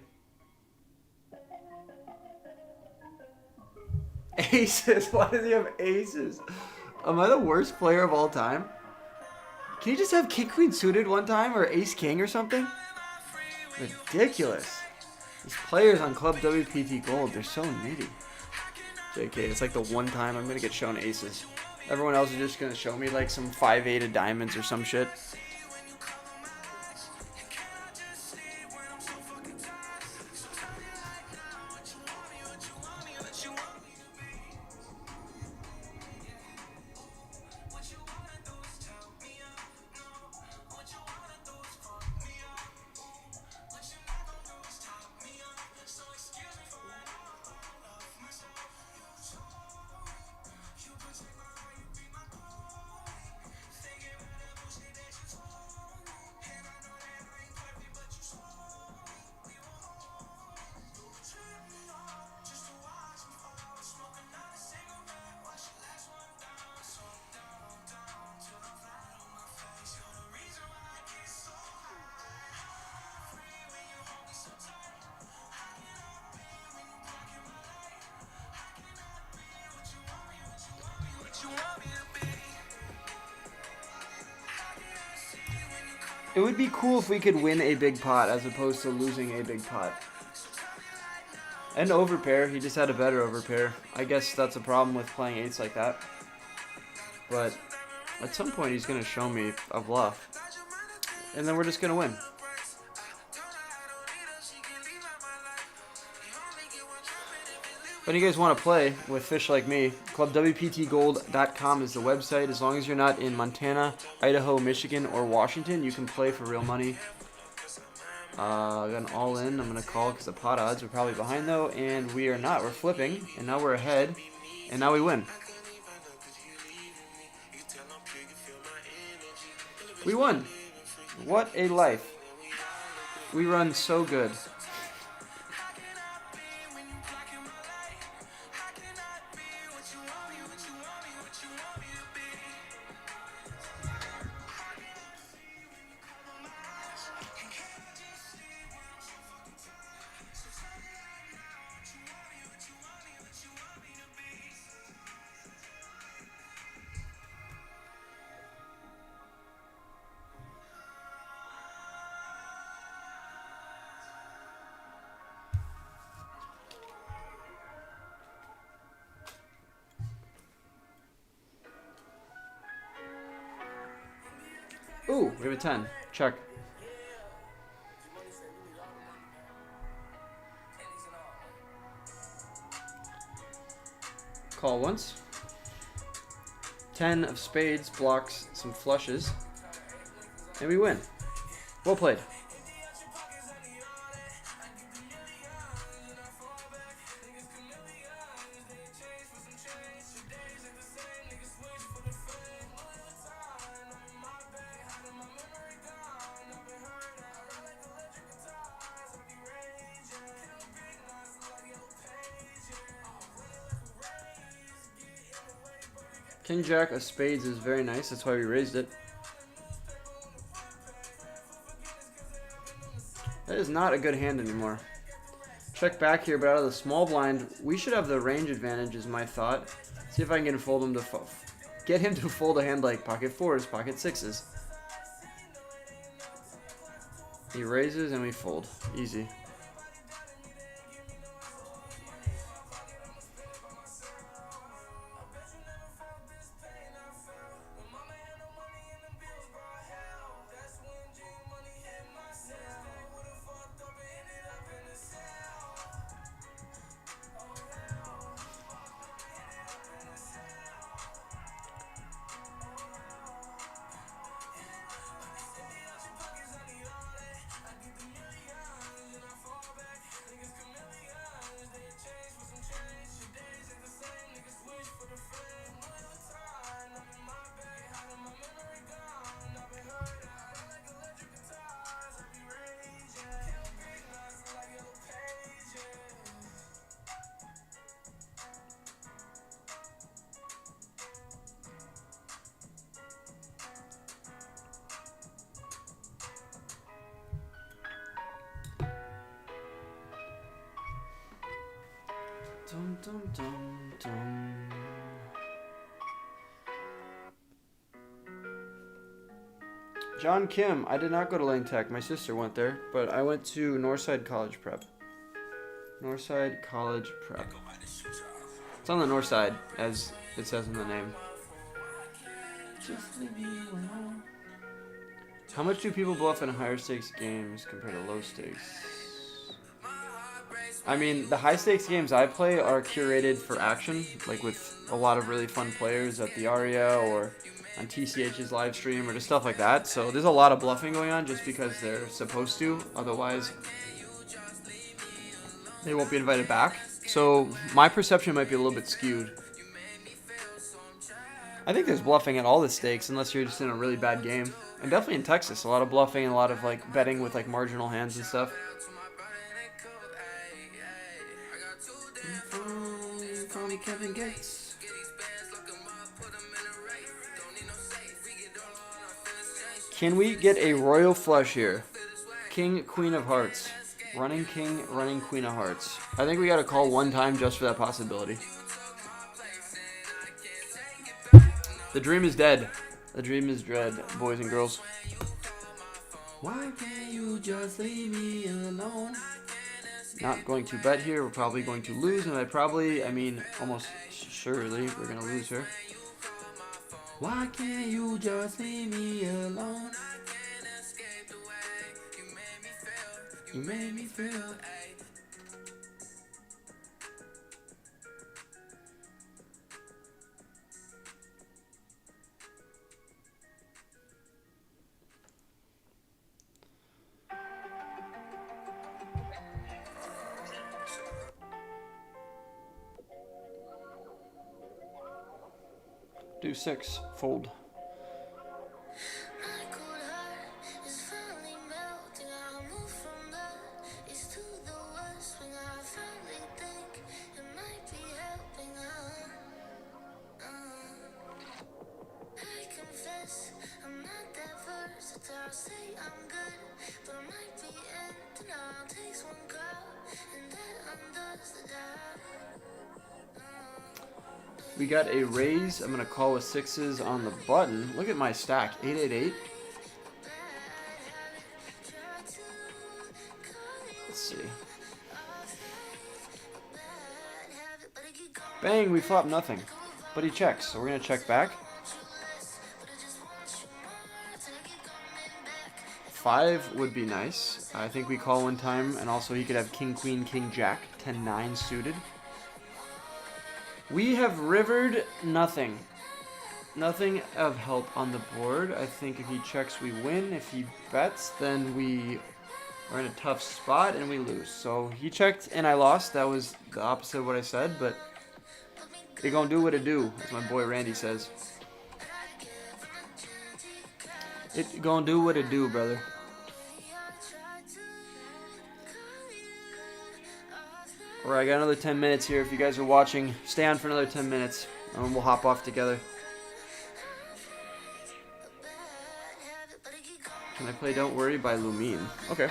S1: Aces. Why does he have aces? Am I the worst player of all time? Can you just have king queen suited one time or ace king or something? Ridiculous. These players on Club WPT Gold, they're so nitty. JK, it's like the one time I'm going to get shown aces. Everyone else is just going to show me like some 5-8 of diamonds or some shit. It would be cool if we could win a big pot as opposed to losing a big pot. And overpair, he just had a better overpair. I guess that's a problem with playing eights like that. But at some point he's going to show me a bluff. And then we're just going to win. If you guys want to play with fish like me, ClubWPTGold.com is the website. As long as you're not in Montana, Idaho, Michigan, or Washington, you can play for real money. I got an all-in. I'm going to call because the pot odds are probably behind, though. And we are not. We're flipping. And now we're ahead. And now we win. We won. What a life. We run so good. Ooh, we have a 10. Check. Call once. 10 of spades blocks some flushes. And we win. Well played. King Jack of spades is very nice. That's why we raised it. That is not a good hand anymore. Check back here, but out of the small blind, we should have the range advantage is my thought. See if I can get him to fold a hand like pocket fours, pocket sixes. He raises and we fold. Easy. Dum, dum, dum, dum. John Kim, I did not go to Lane Tech. My sister went there, but I went to Northside College Prep. Northside College Prep. It's on the north side, as it says in the name. Just leave me alone. How much do people bluff in higher stakes games compared to low stakes? I mean, the high stakes games I play are curated for action, like with a lot of really fun players at the Aria or on TCH's live stream or just stuff like that. So there's a lot of bluffing going on just because they're supposed to. Otherwise, they won't be invited back. So my perception might be a little bit skewed. I think there's bluffing at all the stakes unless you're just in a really bad game. And definitely in Texas, a lot of bluffing and a lot of like betting with like marginal hands and stuff. Kevin Gates. Can we get a royal flush here? King, Queen of Hearts. Running King, running Queen of Hearts. I think we got to call one time just for that possibility. The dream is dead. The dream is dread, boys and girls. Why can't you just leave me alone? Not going to bet here. We're probably going to lose, and almost surely we're going to lose here. Why can't you just leave me alone? You made me feel. Do 6, fold.
S5: My cold heart is finally melting. I move from the east to the west when I finally think it might be helping. I confess I'm not that versatile. Say I'm good, but I might be in denial. Takes one call and that undoes the job.
S1: We got a raise. I'm going to call with sixes on the button. Look at my stack. 888. Let's see. Bang, we flop nothing. But he checks, so we're going to check back. 5 would be nice. I think we call one time, and also he could have king, queen, king, jack, 10-9 suited. We have rivered nothing. Nothing of help on the board. I think if he checks, we win. If he bets, then we are in a tough spot and we lose. So he checked and I lost. That was the opposite of what I said, but it gonna do what it do, as my boy Randy says. It gonna do what it do, brother. Alright, I got another 10 minutes here. If you guys are watching, stay on for another 10 minutes and we'll hop off together. Can I play Don't Worry by Lumine? Okay.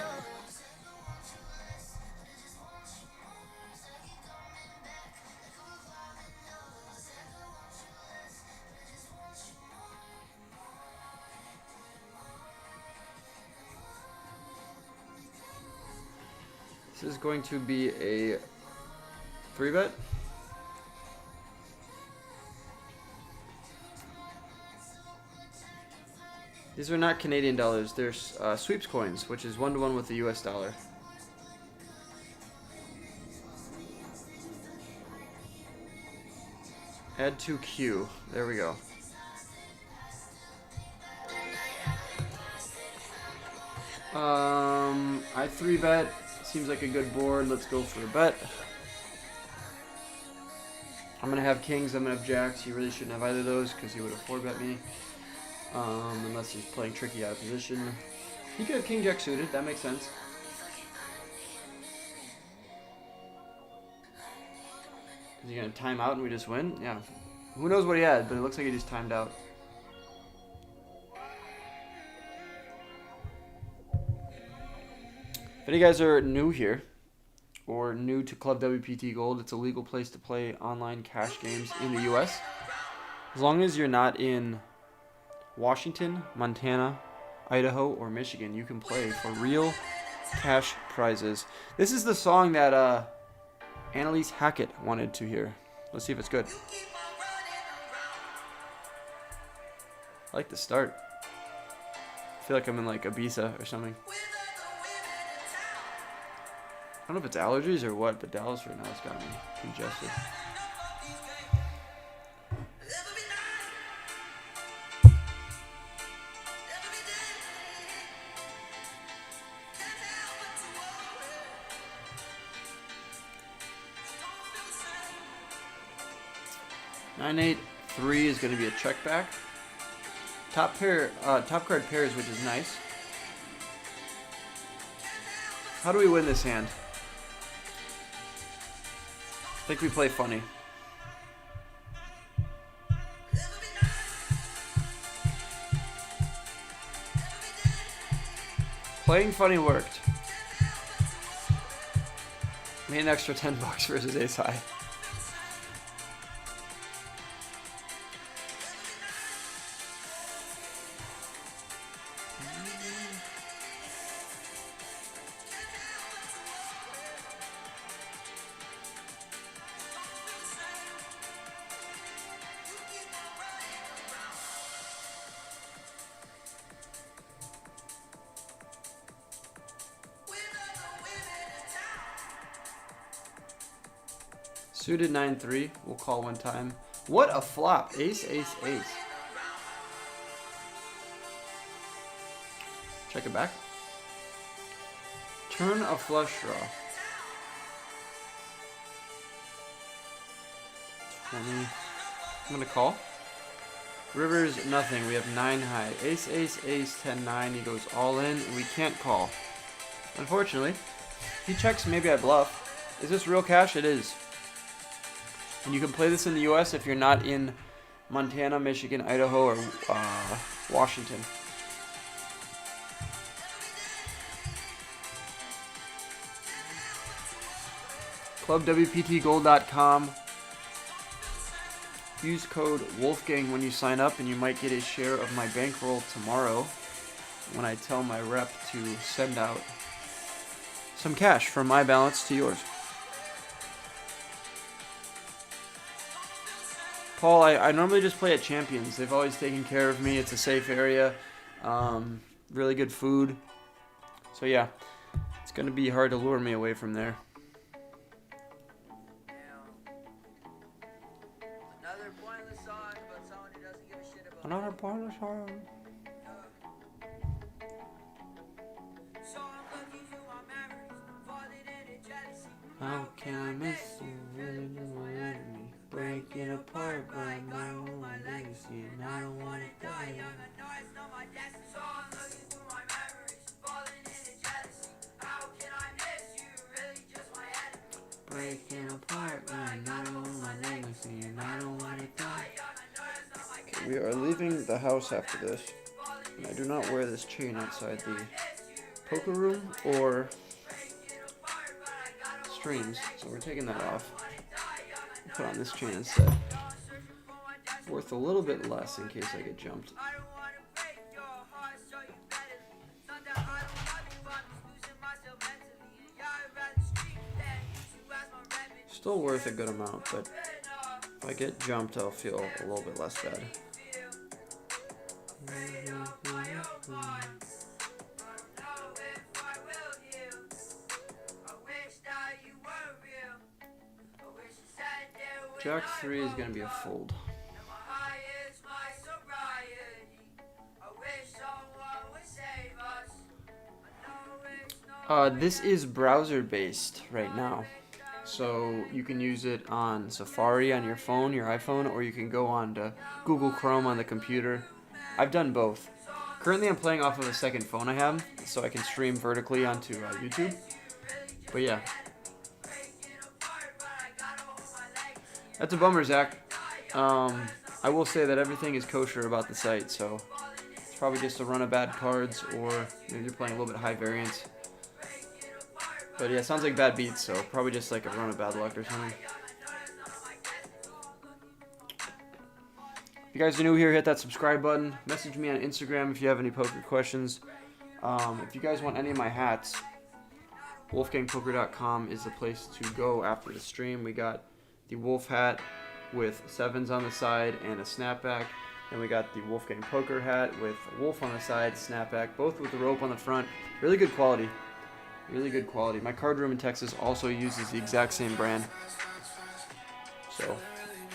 S1: This is going to be a 3-bet. These are not Canadian dollars, they're sweeps coins, which is 1-to-1 with the US dollar. Add to queue. There we go. I 3-bet. Seems like a good board. Let's go for a bet. I'm going to have kings, I'm going to have jacks. He really shouldn't have either of those because he would have 4-bet me. Unless he's playing tricky out of position. He could have king jack suited, that makes sense. Is he going to time out and we just win? Yeah. Who knows what he had, but it looks like he just timed out. If any guys are new here, or new to ClubWPT Gold, it's a legal place to play online cash games in the US. As long as you're not in Washington, Montana, Idaho, or Michigan, you can play for real cash prizes. This is the song that Annalise Hackett wanted to hear. Let's see if it's good. I like the start. I feel like I'm in like Ibiza or something. I don't know if it's allergies or what, but Dallas right now has got me congested. $9-8-3 is going to be a check back. Top card pairs, which is nice. How do we win this hand? I think we play funny. Playing funny worked. Made an extra $10 versus ace high. Suited 9-3. We'll call one time. What a flop. Ace, ace, ace. Check it back. Turn a flush draw. 20. I'm going to call. Rivers, nothing. We have 9 high. Ace, ace, ace, 10-9. He goes all in. And we can't call. Unfortunately. He checks. Maybe I bluff. Is this real cash? It is. And you can play this in the US if you're not in Montana, Michigan, Idaho, or Washington. ClubWPTGold.com. Use code Wolfgang when you sign up, and you might get a share of my bankroll tomorrow when I tell my rep to send out some cash from my balance to yours. Paul, I normally just play at Champions. They've always taken care of me. It's a safe area. Really good food. So yeah, it's gonna be hard to lure me away from there.
S6: Another pointless song about someone who doesn't give a shit about
S1: Another pointless song.
S6: So I'm looking through my memories, falling into jealousy.
S1: How can I miss you? Really just my enemy. Breaking apart, but I know my legacy, and I don't wanna die young.
S6: I know it's not my destiny. So I'm looking through my memories, falling into jealousy. How can I miss you? Really just my enemy.
S1: Breaking apart, but I know my legacy, and I don't wanna die. Okay, we are leaving the house after this, and I do not wear this chain outside the poker room or streams, so we're taking that off. We'll put on this chain instead. Worth a little bit less in case I get jumped.
S6: I don't wanna break your heart, so you better leave. It's not that I don't love you, I'm just losing myself mentally. And yeah, I'd rather street than use you as my remedy.
S1: Still worth a good amount, but if I get jumped, I'll feel a little bit less bad. Jack 3 is going to be a fold. This is browser based right now. So you can use it on Safari on your phone, your iPhone, or you can go on to Google Chrome on the computer. I've done both. Currently I'm playing off of a second phone I have, so I can stream vertically onto YouTube. But yeah. That's a bummer, Zach. I will say that everything is kosher about the site, so it's probably just a run of bad cards, or maybe you're playing a little bit high variance. But yeah, it sounds like bad beats, so probably just like a run of bad luck or something. If you guys are new here, hit that subscribe button. Message me on Instagram if you have any poker questions. If you guys want any of my hats, wolfgangpoker.com is the place to go after the stream. We got the wolf hat with 7s on the side and a snapback. And we got the Wolfgang Poker hat with a wolf on the side, snapback, both with the rope on the front. Really good quality. Really good quality. My card room in Texas also uses the exact same brand. So,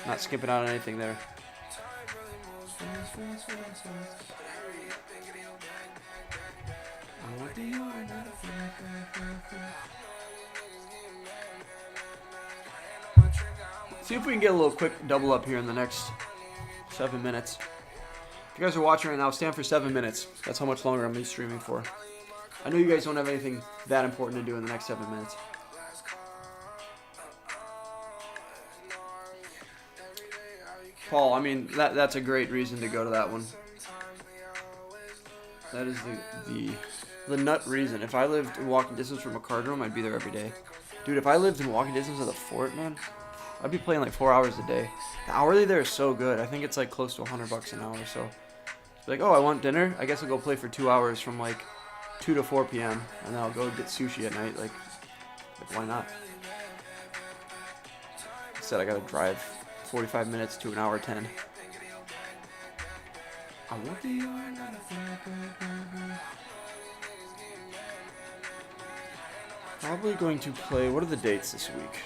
S1: not skipping out on anything there. See if we can get a little quick double up here in the next 7 minutes. If you guys are watching right now, stand for 7 minutes. That's how much longer I'm going to be streaming for. I know you guys don't have anything that important to do in the next 7 minutes. Paul, I mean, that's a great reason to go to that one. That is the nut reason. If I lived in walking distance from a card room, I'd be there every day. Dude, if I lived in walking distance of the fort, man, I'd be playing like 4 hours a day. The hourly there is so good. I think it's like close to $100 an hour. So it's like, oh, I want dinner. I guess I'll go play for 2 hours from like 2 to 4 p.m. and then I'll go get sushi at night. Like why not? Instead, I gotta drive 45 minutes to an hour 10. Probably going to play. What are the dates this week?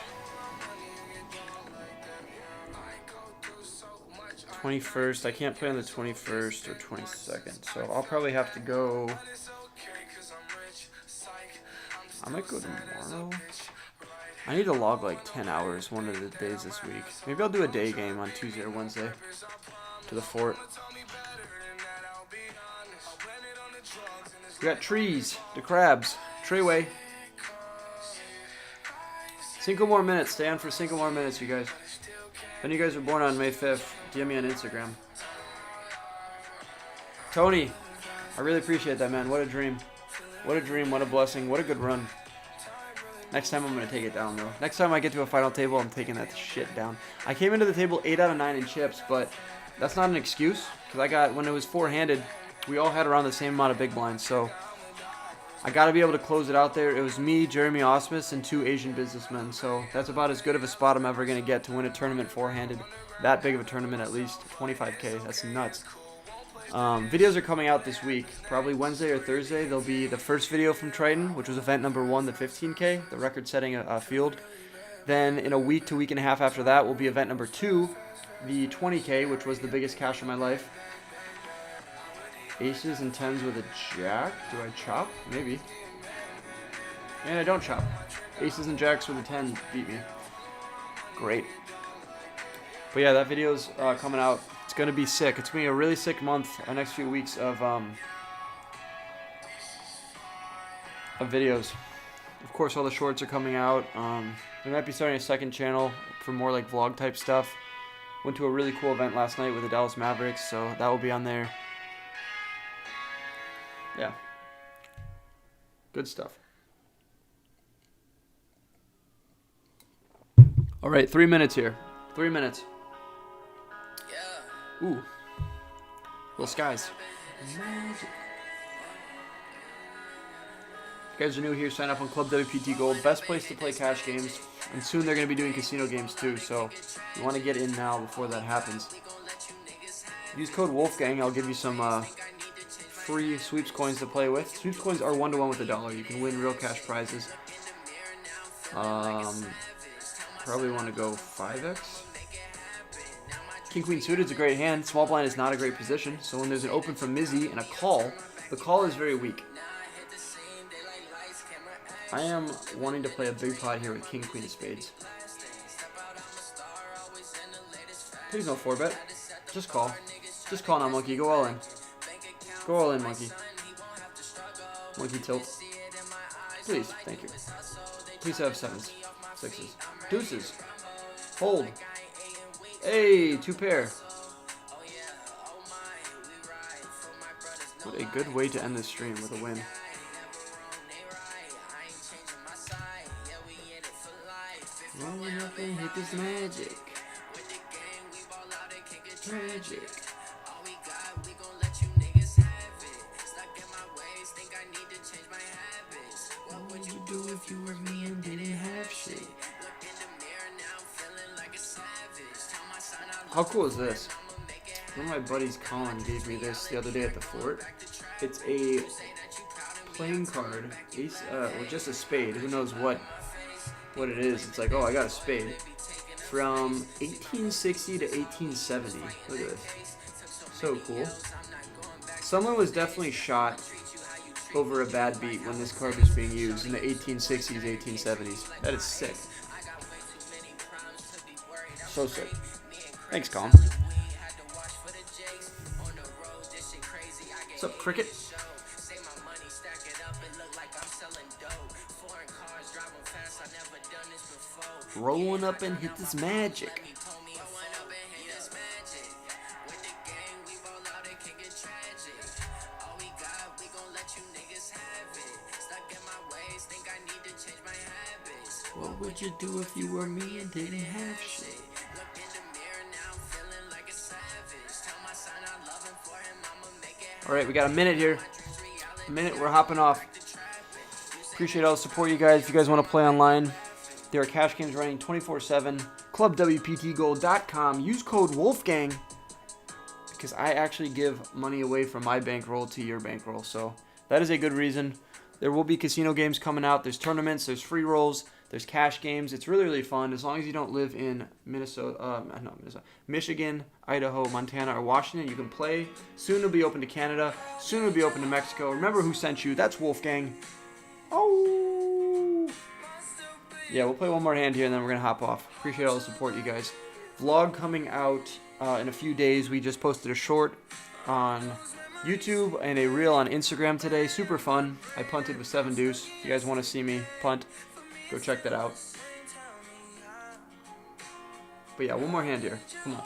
S1: 21st. I can't play on the 21st or 22nd, so I'll probably have to go. I might go tomorrow. I need to log like 10 hours one of the days this week. Maybe I'll do a day game on Tuesday or Wednesday to the fort. We got trees, the crabs, Treyway. 5 more minutes. Stay on for 5 more minutes, you guys. If any of you guys were born on May 5th, DM me on Instagram. Tony, I really appreciate that, man. What a dream. What a dream, what a blessing, what a good run. Next time I'm going to take it down, though. Next time I get to a final table, I'm taking that shit down. I came into the table 8 out of 9 in chips, but that's not an excuse. Because I got, when it was 4-handed, we all had around the same amount of big blinds, so I got to be able to close it out there. It was me, Jeremy Osmus, and 2 Asian businessmen, so that's about as good of a spot I'm ever going to get to win a tournament 4-handed. That big of a tournament, at least. 25K, that's nuts. Videos are coming out this week. Probably Wednesday or Thursday. There'll be the first video from Triton, which was event number 1, the 15K, the record-setting field. Then in a week to week and a half after that will be event number 2, the 20K, which was the biggest cash of my life. Aces and 10s with a jack. Do I chop? Maybe. And I don't chop. Aces and jacks with a 10 beat me. Great. But yeah, that video's coming out. It's going to be sick. It's going to be a really sick month, next few weeks of videos. Of course, all the shorts are coming out. We might be starting a second channel for more like vlog type stuff. Went to a really cool event last night with the Dallas Mavericks, so that will be on there. Yeah. Good stuff. All right, 3 minutes here. 3 minutes. Ooh. Little skies. If you guys are new here, sign up on ClubWPT Gold. Best place to play cash games. And soon they're going to be doing casino games too, so you want to get in now before that happens. Use code Wolfgang. I'll give you some free sweeps coins to play with. Sweeps coins are 1-to-1 with $1. You can win real cash prizes. Probably want to go 5x. King Queen suited is a great hand. Small blind is not a great position, so when there's an open from Mizzy and a call, the call is very weak. I am wanting to play a big pot here with King Queen of spades. Please no 4-bet. Just call. Just call now, monkey. Go all in. Go all in, monkey. Monkey tilt. Please, thank you. Please have 7s, 6s, deuces. Hold. Hey, 2 pair. What a good way to end this stream with a win. Rolling up and hit this magic. Magic. What would you do if you were me and didn't have shit? How cool is this? One of my buddies, Colin, gave me this the other day at the fort. It's a playing card, or just a spade. Who knows what it is? It's like, oh, I got a spade from 1860 to 1870. Look at this. So cool. Someone was definitely shot over a bad beat when this card was being used in the 1860s, 1870s. That is sick. So sick. Thanks, Colin. What's up, Cricket? Rolling up and hit this magic. What would you do if you were me and didn't have shit? Alright, we got a minute here. A minute, we're hopping off. Appreciate all the support, you guys. If you guys want to play online, there are cash games running 24/7. ClubWPTGold.com. Use code Wolfgang because I actually give money away from my bankroll to your bankroll. So that is a good reason. There will be casino games coming out. There's tournaments. There's free rolls. There's cash games. It's really, really fun as long as you don't live in Michigan, Idaho, Montana, or Washington. You can play. Soon it'll be open to Canada. Soon it'll be open to Mexico. Remember who sent you. That's Wolfgang. Oh. Yeah, we'll play one more hand here, and then we're going to hop off. Appreciate all the support, you guys. Vlog coming out in a few days. We just posted a short on YouTube and a reel on Instagram today. Super fun. I punted with 7 deuce. If you guys want to see me punt, go check that out. But yeah, one more hand here. Come on.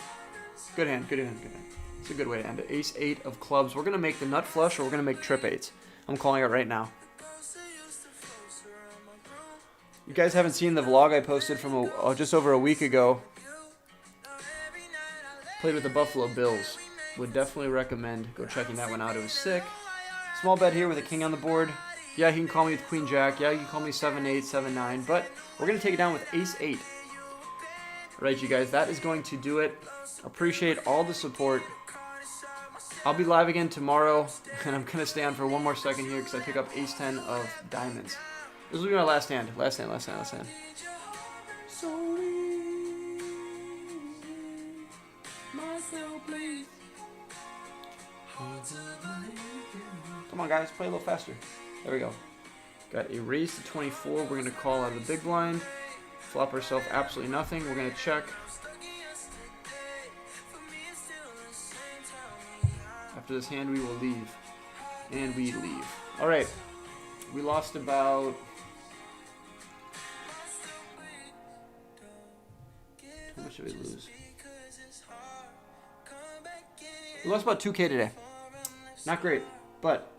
S1: Good hand, good hand, good hand. It's a good way to end it. Ace 8 of clubs. We're going to make the nut flush or we're going to make trip 8s. I'm calling it right now. You guys haven't seen the vlog I posted from just over a week ago. Played with the Buffalo Bills. Would definitely recommend go checking that one out. It was sick. Small bet here with a king on the board. Yeah, he can call me with queen jack. Yeah, you can call me 7-8, 7-9. But we're going to take it down with ace 8. All right, you guys, that is going to do it. Appreciate all the support. I'll be live again tomorrow, and I'm going to stay on for one more second here because I pick up ace-10 of diamonds. This will be my last hand. Last hand. Come on, guys. Play a little faster. There we go. Got a raise to 24. We're going to call out of the big blind. Flop ourselves absolutely nothing. We're going to check. After this hand, we will leave. And we leave. All right. We lost about... How much did we lose? We lost about 2K today. Not great, but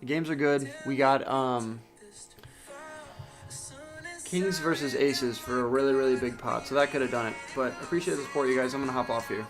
S1: the games are good. We got Kings versus Aces for a really, really big pot, so that could have done it. But I appreciate the support, you guys. I'm going to hop off here.